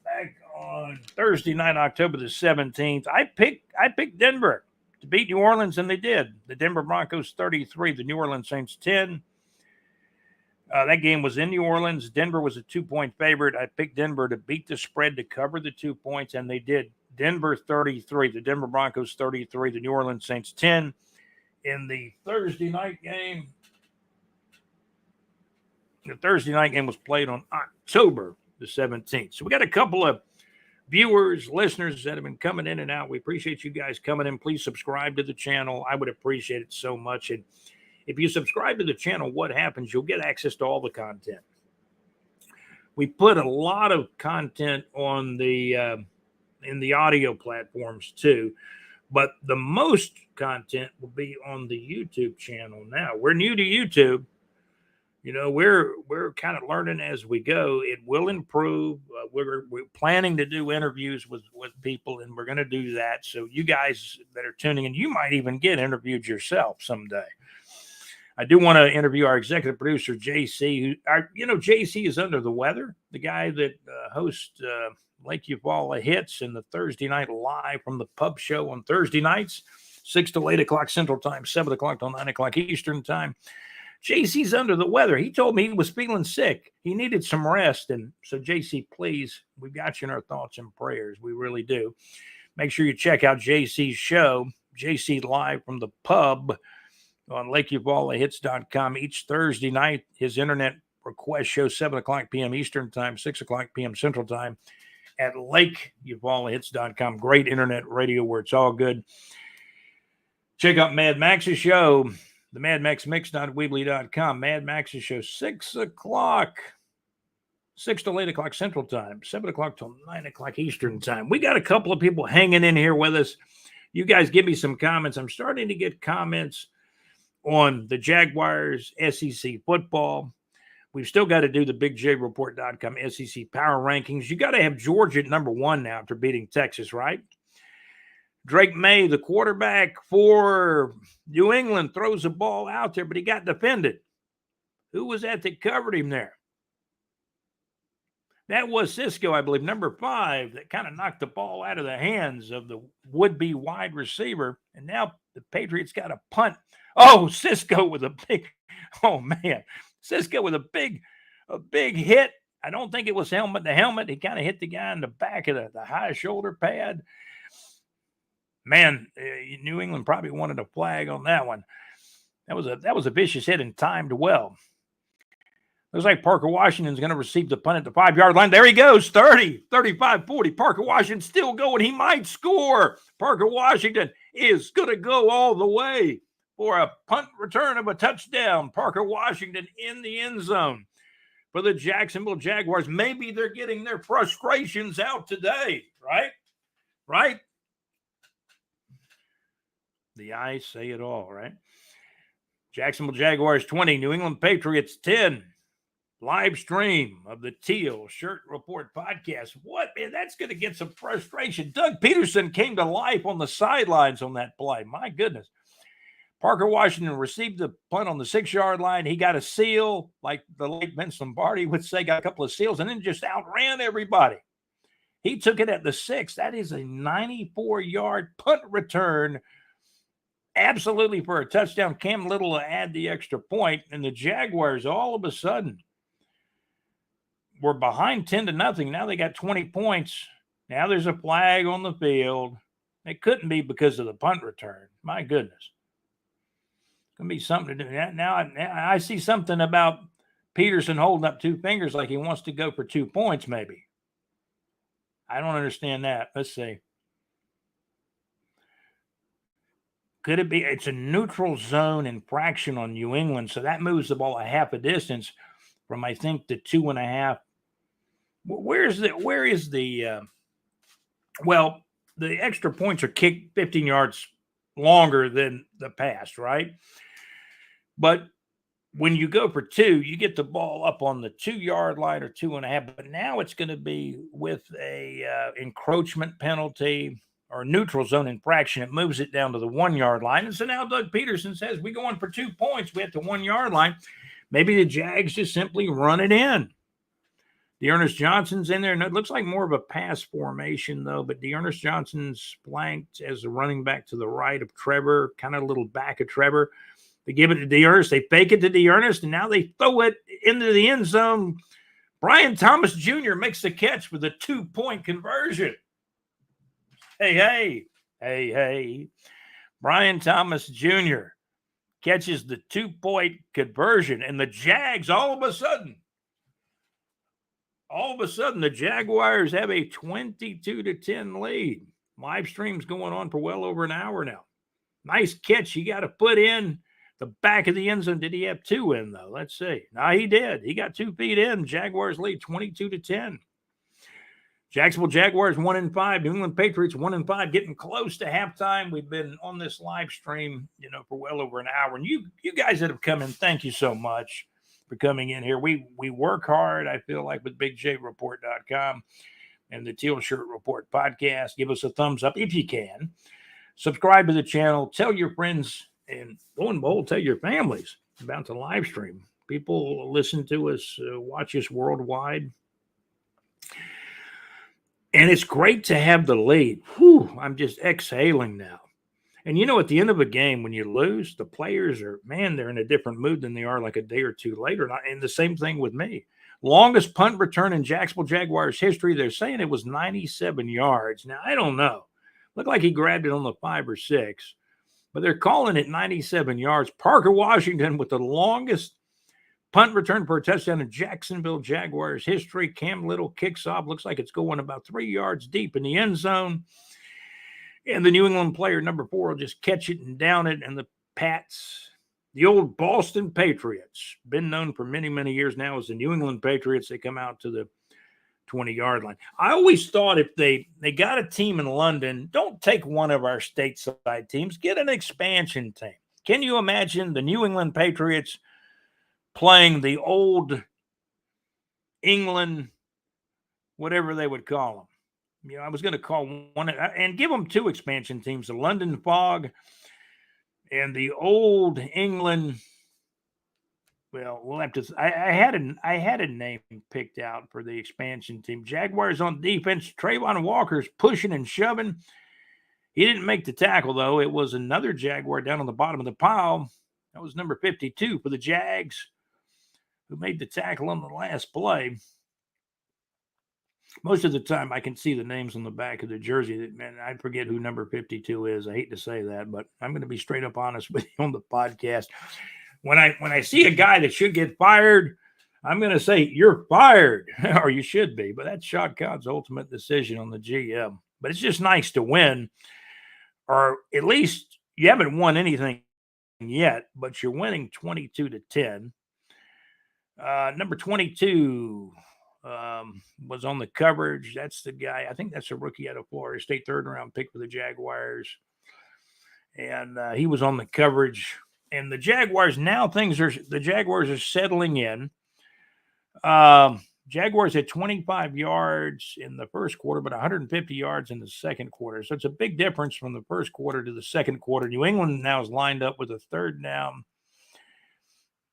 Back on Thursday night, October the 17th, I picked Denver to beat New Orleans, and they did. The Denver Broncos 33, the New Orleans Saints 10. That game was in New Orleans. Denver was a 2-point favorite. I picked Denver to beat the spread to cover the 2 points, and they did. Denver 33, the Denver Broncos 33, the New Orleans Saints 10. In the Thursday night game, the Thursday night game was played on October the 17th. So we got a couple of viewers, listeners that have been coming in and out. We appreciate you guys coming in. Please subscribe to the channel. I would appreciate it so much. And if you subscribe to the channel, what happens? You'll get access to all the content. We put a lot of content on the in the audio platforms too, but the most content will be on the YouTube channel now. We're new to YouTube. You know, we're kind of learning as we go. It will improve. We're planning to do interviews with people, and we're going to do that. So you guys that are tuning in, you might even get interviewed yourself someday. I do want to interview our executive producer, JC. JC is under the weather, the guy that hosts Lake Eufaula Hits and the Thursday Night Live from the Pub Show on Thursday nights, 6 to 8 o'clock Central Time, 7 o'clock till 9 o'clock Eastern Time. JC's under the weather. He told me he was feeling sick. He needed some rest. And so, JC, please, we've got you in our thoughts and prayers. We really do. Make sure you check out JC's show, JC Live from the Pub, on LakeEufaulaHits.com each Thursday night. His internet request show, 7 o'clock p.m. Eastern Time, 6 o'clock p.m. Central Time at LakeEufaulaHits.com. Great internet radio where it's all good. Check out Mad Max's show, the MadMaxMix.weebly.com. Mad Max's show, 6 o'clock, 6 to 8 o'clock Central Time, 7 o'clock till 9 o'clock Eastern Time. We got a couple of people hanging in here with us. You guys give me some comments. I'm starting to get comments on the Jaguars, SEC football. We've still got to do the BigJReport.com SEC power rankings. You got to have Georgia at number 1 now after beating Texas, right? Drake May, the quarterback for New England, throws the ball out there, but he got defended. Who was that covered him there? That was Cisco, I believe, number 5, that kind of knocked the ball out of the hands of the would-be wide receiver. And now the Patriots got a punt. Oh, Cisco with a big, Cisco with a big hit. I don't think it was helmet to helmet. He kind of hit the guy in the back of the high shoulder pad. Man, New England probably wanted a flag on that one. That was a vicious hit and timed well. Looks like Parker Washington's going to receive the punt at the 5-yard line. There he goes, 30, 35, 40. Parker Washington still going. He might score. Parker Washington is going to go all the way for a punt return of a touchdown. Parker Washington in the end zone for the Jacksonville Jaguars. Maybe they're getting their frustrations out today, right? Right? The eyes say it all, right? Jacksonville Jaguars 20, New England Patriots 10. Live stream of the Teal Shirt Report podcast. What, man, that's going to get some frustration. Doug Peterson came to life on the sidelines on that play. My goodness. Parker Washington received the punt on the 6-yard line. He got a seal, like the late Vince Lombardi would say, got a couple of seals, and then just outran everybody. He took it at the 6. That is a 94-yard punt return. Absolutely for a touchdown. Cam Little to add the extra point, and the Jaguars all of a sudden were behind 10-0. Now they got 20 points. Now there's a flag on the field. It couldn't be because of the punt return. My goodness. It's going to be something to do. Now I see something about Peterson holding up 2 fingers like he wants to go for 2 points maybe. I don't understand that. Let's see. Could it be? It's a neutral zone infraction on New England, so that moves the ball a half a distance from, I think, the 2.5. Where is the the extra points are kicked 15 yards longer than the pass, right? But when you go for 2, you get the ball up on the 2-yard line or 2.5. But now it's going to be with a encroachment penalty or neutral zone infraction. It moves it down to the 1-yard line. And so now Doug Peterson says, we go on for 2 points. We at the 1-yard line. Maybe the Jags just simply run it in. Dearness Johnson's in there. And it looks like more of a pass formation, though. But Dearness Johnson's flanked as a running back to the right of Trevor, kind of a little back of Trevor. They give it to Dearness. They fake it to Dearness, and now they throw it into the end zone. Brian Thomas Jr. makes the catch with a 2-point conversion. Hey. Brian Thomas Jr. catches the 2-point conversion, and the Jags all of a sudden, the Jaguars have a 22-10 lead. Live stream's going on for well over an hour now. Nice catch. You got to put in the back of the end zone. Did he have 2 in, though? Let's see. No, he did. He got 2 feet in. Jaguars lead 22-10. Jacksonville Jaguars 1-5. New England Patriots 1-5. Getting close to halftime. We've been on this live stream, for well over an hour. And you guys that have come in, thank you so much for coming in here. We work hard, I feel like, with BigJReport.com and the Teal Shirt Report podcast. Give us a thumbs up if you can. Subscribe to the channel. Tell your friends, and lo and behold, tell your families about the live stream. People listen to us, watch us worldwide. And it's great to have the lead. Whew, I'm just exhaling now. And at the end of a game, when you lose, the players are, man, they're in a different mood than they are like a day or two later. And the same thing with me. Longest punt return in Jacksonville Jaguars history. They're saying it was 97 yards. Now, I don't know. Looked like he grabbed it on the 5 or 6, but they're calling it 97 yards. Parker Washington with the longest punt return for a touchdown in Jacksonville Jaguars history. Cam Little kicks off. Looks like it's going about 3 yards deep in the end zone. And the New England player, number 4, will just catch it and down it. And the Pats, the old Boston Patriots, been known for many, many years now as the New England Patriots. They come out to the 20-yard line. I always thought if they got a team in London, don't take one of our stateside teams. Get an expansion team. Can you imagine the New England Patriots playing the old England, whatever they would call them? I was going to call one and give them 2 expansion teams, the London Fog and the old England. Well, we'll have to. I had a name picked out for the expansion team. Jaguars on defense. Trayvon Walker's pushing and shoving. He didn't make the tackle, though. It was another Jaguar down on the bottom of the pile. That was number 52 for the Jags, who made the tackle on the last play. Most of the time, I can see the names on the back of the jersey. Man, I forget who number 52 is. I hate to say that, but I'm going to be straight up honest with you on the podcast. When I see a guy that should get fired, I'm going to say, you're fired, or you should be. But that's Shad Khan's ultimate decision on the GM. But it's just nice to win, or at least you haven't won anything yet, but you're winning 22-10. Number 22 was on the coverage. That's the guy. I think that's a rookie out of Florida State, 3rd-round pick for the Jaguars. And he was on the coverage. And the Jaguars, the Jaguars are settling in. Jaguars had 25 yards in the first quarter, but 150 yards in the second quarter. So it's a big difference from the first quarter to the second quarter. New England now is lined up with a 3rd down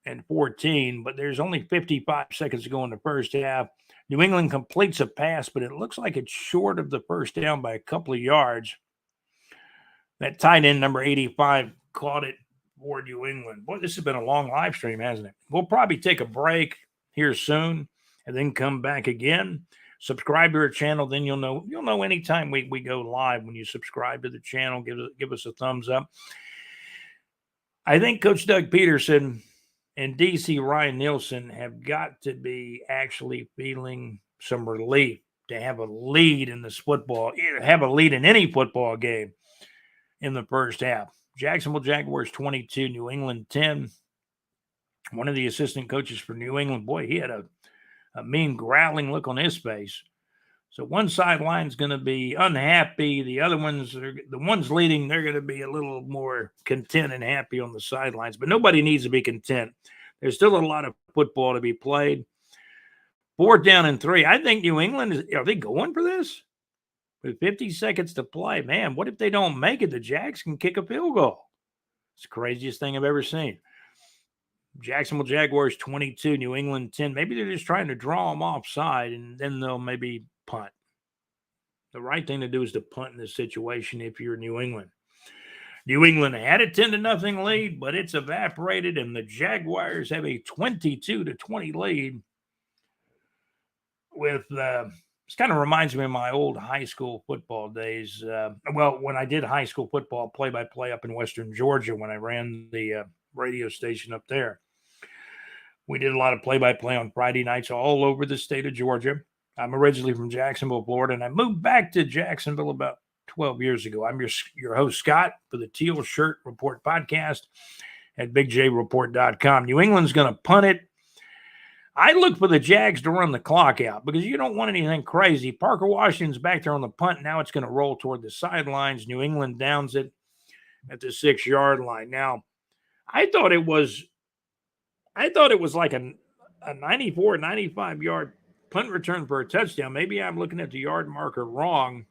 and 14, but there's only 55 seconds to go in the first half. New England completes a pass, but it looks like it's short of the first down by a couple of yards. That tight end, number 85, caught it for New England. Boy, this has been a long live stream, hasn't it? We'll probably take a break here soon and then come back again. Subscribe to our channel, then you'll know anytime we go live. When you subscribe to the channel, give us a thumbs up. I think Coach Doug Peterson and DC Ryan Nielsen have got to be actually feeling some relief to have a lead in this football, have a lead in any football game in the first half. Jacksonville Jaguars 22, New England 10. One of the assistant coaches for New England, boy, he had a mean growling look on his face. So one sideline's going to be unhappy. The ones leading, they're going to be a little more content and happy on the sidelines. But nobody needs to be content. There's still a lot of football to be played. 4th down and 3. I think New England are they going for this? With 50 seconds to play, man, what if they don't make it? The Jags can kick a field goal. It's the craziest thing I've ever seen. Jacksonville Jaguars 22, New England 10. Maybe they're just trying to draw them offside, and then they'll maybe punt. The right thing to do is to punt in this situation if you're New England. New England had a 10-0 lead, but it's evaporated, and the Jaguars have a 22-20 lead with this kind of reminds me of my old high school football days. When I did high school football play-by-play up in Western Georgia, when I ran the radio station up there, we did a lot of play-by-play on Friday nights all over the state of Georgia. I'm originally from Jacksonville, Florida, and I moved back to Jacksonville about 12 years ago. I'm your host, Scott, for the Teal Shirt Report podcast at BigJReport.com. New England's going to punt it. I look for the Jags to run the clock out because you don't want anything crazy. Parker Washington's back there on the punt. Now it's going to roll toward the sidelines. New England downs it at the 6-yard line. Now, I thought it was like a 94, 95-yard punt return for a touchdown. Maybe I'm looking at the yard marker wrong.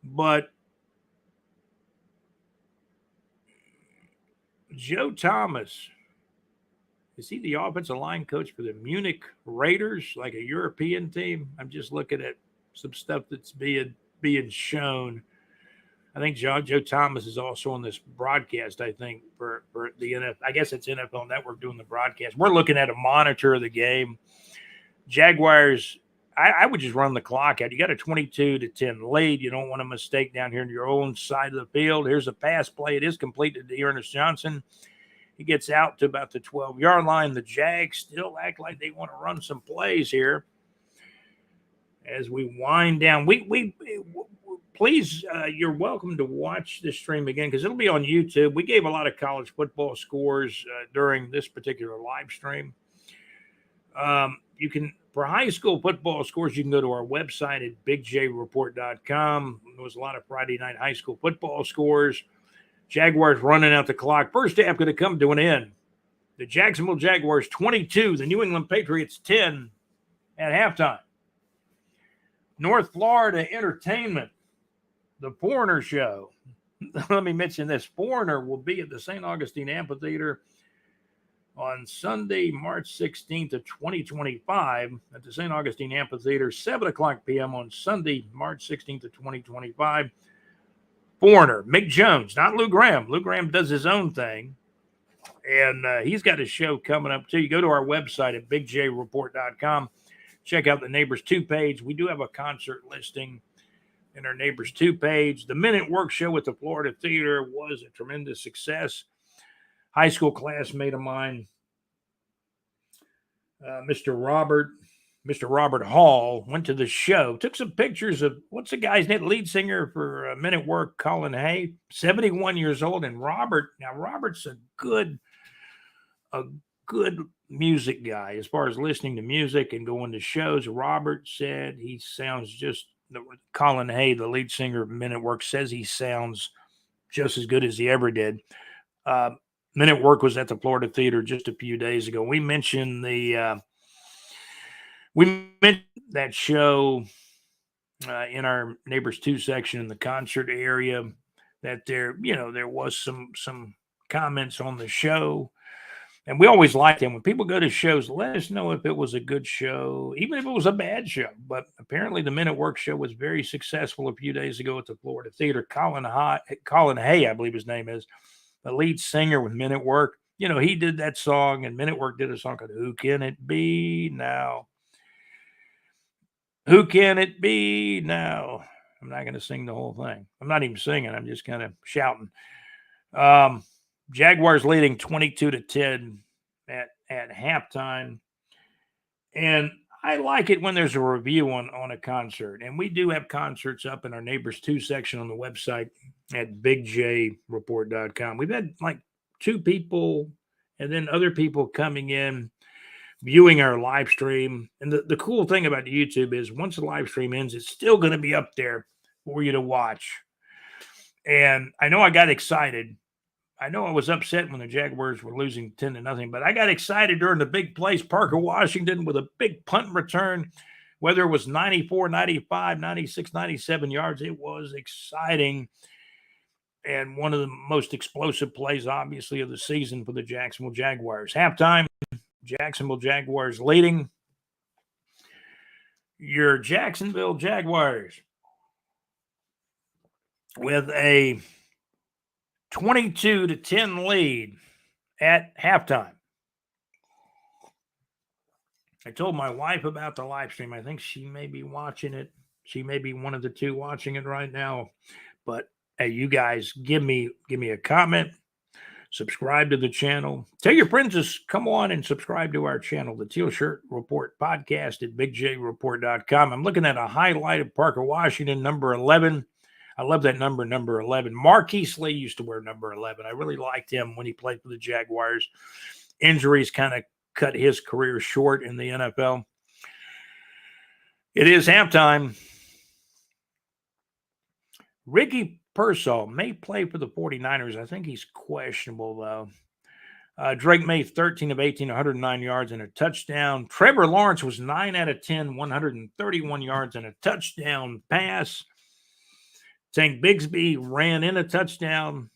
But Joe Thomas. Is he the offensive line coach for the Munich Raiders, like a European team? I'm just looking at some stuff that's being shown. I think Joe Thomas is also on this broadcast, I think, for the NFL. I guess it's NFL Network doing the broadcast. We're looking at a monitor of the game. Jaguars, I would just run the clock out. You got a 22-10 lead. You don't want a mistake down here in your own side of the field. Here's a pass play. It is completed to Ernest Johnson. He gets out to about the 12-yard line. The Jags still act like they want to run some plays here as we wind down. Please, you're welcome to watch this stream again because it'll be on YouTube. We gave a lot of college football scores during this particular live stream. You can, for high school football scores, you can go to our website at bigjreport.com. There was a lot of Friday night high school football scores. Jaguars running out the clock. First half going to come to an end. The Jacksonville Jaguars 22, the New England Patriots 10 at halftime. North Florida Entertainment, the Foreigner Show. Let me mention this. Foreigner will be at the St. Augustine Amphitheater on Sunday, March 16th of 2025 at the St. Augustine Amphitheater, 7 o'clock p.m. on Sunday, March 16th of 2025. Foreigner, Mick Jones, not Lou Graham. Lou Graham does his own thing, and he's got a show coming up too. You go to our website at bigjreport.com. Check out the Neighbors 2 page. We do have a concert listing in our Neighbors 2 page. The Men at Work show at the Florida Theater was a tremendous success. High school classmate of mine, Mr. Robert Hall, went to the show, took some pictures of, what's the guy's name, lead singer for Men at Work, Colin Hay, 71 years old. And Robert's a good music guy as far as listening to music and going to shows. Robert said he sounds just, Colin Hay, the lead singer of Men at Work, says he sounds just as good as he ever did. Men at Work was at the Florida Theater just a few days ago. We mentioned that show in our Neighbors 2 section in the concert area, that there was some comments on the show. And we always like them. When people go to shows, let us know if it was a good show, even if it was a bad show. But apparently the Men at Work show was very successful a few days ago at the Florida Theater. Colin Hay, I believe his name is, the lead singer with Men at Work. He did that song, and Men at Work did a song called Who Can It Be Now? Who can it be now? I'm not going to sing the whole thing. I'm not even singing. I'm just kind of shouting. Jaguars leading 22-10 at halftime. And I like it when there's a review on a concert. And we do have concerts up in our Neighbors 2 section on the website at bigjreport.com. We've had like 2 people and then other people coming in, viewing our live stream. And the cool thing about YouTube is once the live stream ends, it's still going to be up there for you to watch. And I know I got excited. I know I was upset when the Jaguars were losing 10-0, but I got excited during the big plays. Parker Washington with a big punt return, whether it was 94, 95, 96, 97 yards, it was exciting. And one of the most explosive plays, obviously, of the season for the Jacksonville Jaguars. Halftime, Jacksonville Jaguars leading. Your Jacksonville Jaguars with a 22-10 lead at halftime. I told my wife about the live stream. I think she may be watching it. She may be one of the 2 watching it right now. But hey, you guys, give me a comment. Subscribe to the channel. Tell your friends to come on and subscribe to our channel, the Teal Shirt Report podcast at bigjreport.com. I'm looking at a highlight of Parker Washington, number 11. I love that number 11. Marquise Lee used to wear number 11. I really liked him when he played for the Jaguars. Injuries kind of cut his career short in the NFL. It is halftime. Ricky Pearsall may play for the 49ers. I think he's questionable, though. Drake May, 13 of 18, 109 yards and a touchdown. Trevor Lawrence was 9 out of 10, 131 yards and a touchdown pass. Tank Bigsby ran in a touchdown.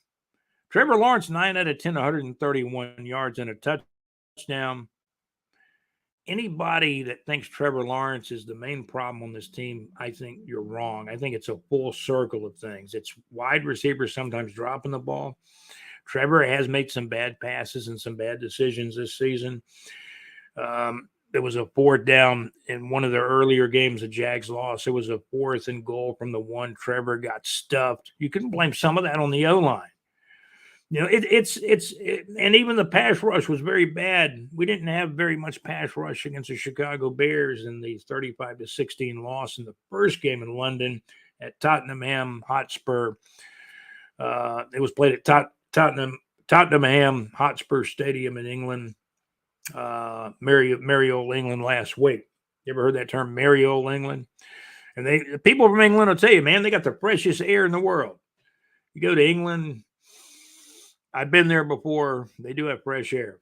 Trevor Lawrence, 9 out of 10, 131 yards and a touchdown. Anybody that thinks Trevor Lawrence is the main problem on this team, I think you're wrong. I think it's a full circle of things. It's wide receivers sometimes dropping the ball. Trevor has made some bad passes and some bad decisions this season. There was a fourth down in one of the earlier games the Jags lost. It was a 4th and goal from the 1. Trevor got stuffed. You can blame some of that on the O-line. You know, and even the pass rush was very bad. We didn't have very much pass rush against the Chicago Bears in the 35-16 loss in the first game in London at Tottenham Hotspur. It was played at Tottenham Hotspur Stadium in England, merry old England last week. You ever heard that term, merry old England? And the people from England will tell you, man, they got the freshest air in the world. You go to England, I've been there before. They do have fresh air.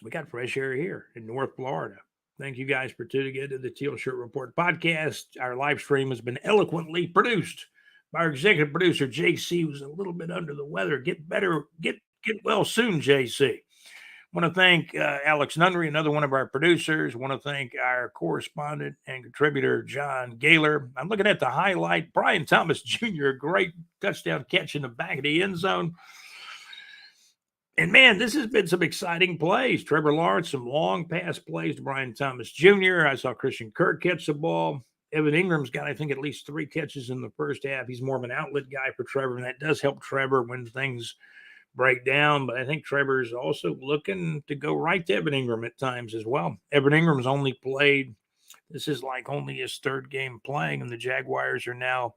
We got fresh air here in North Florida. Thank you guys for tuning in to the Teal Shirt Report podcast. Our live stream has been eloquently produced by our executive producer, JC, who's a little bit under the weather. Get better, get well soon, JC. Want to thank Alex Nunnery, another one of our producers. Want to thank our correspondent and contributor, John Gaylor. I'm looking at the highlight. Brian Thomas Jr., a great touchdown catch in the back of the end zone. And, man, this has been some exciting plays. Trevor Lawrence, some long pass plays to Brian Thomas Jr. I saw Christian Kirk catch the ball. Evan Ingram's got, I think, at least 3 catches in the first half. He's more of an outlet guy for Trevor, and that does help Trevor when things break down. But I think Trevor's also looking to go right to Evan Ingram at times as well. Evan Ingram's only played, this is like only his 3rd game playing, and the Jaguars are now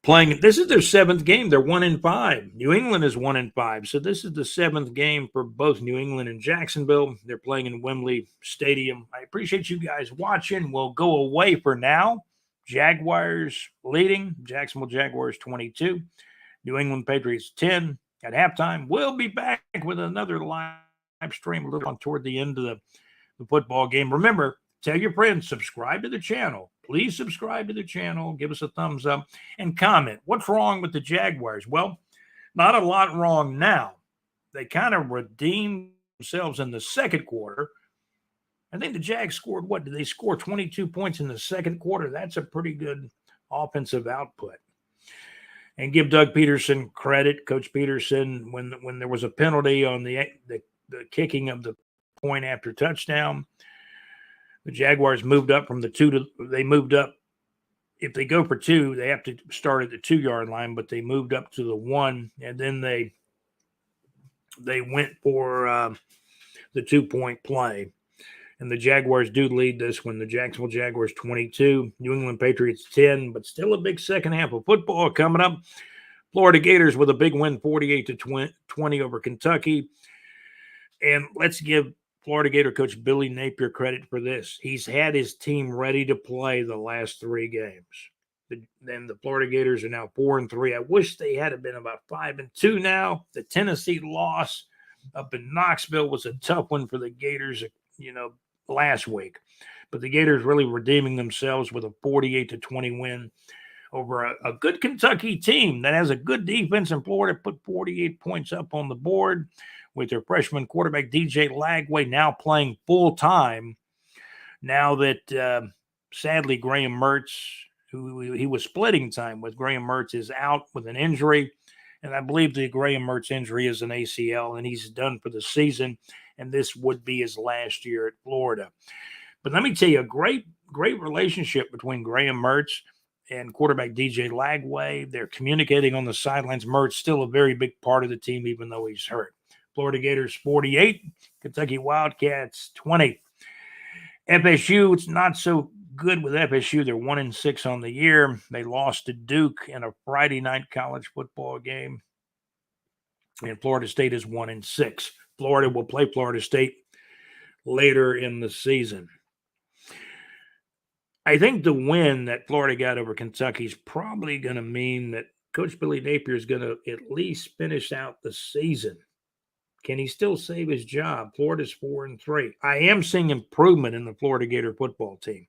playing. This is their 7th game. They're 1-5. New England is 1-5. So this is the 7th game for both New England and Jacksonville. They're playing in Wembley Stadium. I appreciate you guys watching. We'll go away for now. Jaguars leading. Jacksonville Jaguars 22. New England Patriots 10 at halftime. We'll be back with another live stream a little on toward the end of the football game. Remember, tell your friends, subscribe to the channel. Please subscribe to the channel. Give us a thumbs up and comment. What's wrong with the Jaguars? Well, not a lot wrong now. They kind of redeemed themselves in the second quarter. I think the Jags scored, what? Did they score 22 points in the second quarter? That's a pretty good offensive output. And give Doug Peterson credit, Coach Peterson, when there was a penalty on the kicking of the point after touchdown, the Jaguars moved up from the 2 to they moved up. If they go for 2, they have to start at the 2-yard line, but they moved up to the 1, and then they went for the 2-point play. And the Jaguars do lead this one. The Jacksonville Jaguars 22, New England Patriots 10, but still a big second half of football coming up. Florida Gators with a big win, 48-20 over Kentucky. And let's give Florida Gator coach Billy Napier credit for this. He's had his team ready to play the last 3 games. Then the Florida Gators are now 4-3. I wish they had been about 5-2 now. The Tennessee loss up in Knoxville was a tough one for the Gators, last week. But the Gators really redeeming themselves with a 48-20 win over a good Kentucky team that has a good defense, in Florida put 48 points up on the board with their freshman quarterback DJ Lagway now playing full-time. Now that, sadly, Graham Mertz, who he was splitting time with, Graham Mertz is out with an injury. And I believe the Graham Mertz injury is an ACL, and he's done for the season. And this would be his last year at Florida. But let me tell you, a great relationship between Graham Mertz and quarterback DJ Lagway. They're communicating on the sidelines. Mertz still a very big part of the team, even though he's hurt. Florida Gators 48, Kentucky Wildcats 20. FSU, it's not so good with FSU. They're 1-6 on the year. They lost to Duke in a Friday night college football game. And Florida State is 1-6. Florida will play Florida State later in the season. I think the win that Florida got over Kentucky is probably going to mean that Coach Billy Napier is going to at least finish out the season. Can he still save his job? Florida's 4-3. I am seeing improvement in the Florida Gator football team.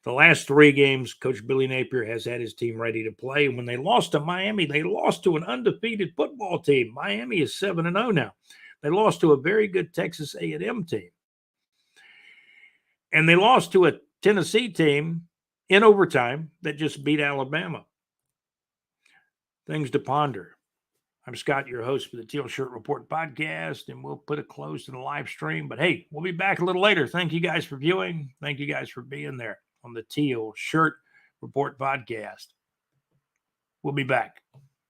The last 3 games, Coach Billy Napier has had his team ready to play. And when they lost to Miami, they lost to an undefeated football team. Miami is 7-0 now. They lost to a very good Texas A&M team. And they lost to a Tennessee team in overtime that just beat Alabama. Things to ponder. I'm Scott, your host for the Teal Shirt Report podcast, and we'll put a close to the live stream. But hey, we'll be back a little later. Thank you guys for viewing. Thank you guys for being there on the Teal Shirt Report podcast. We'll be back.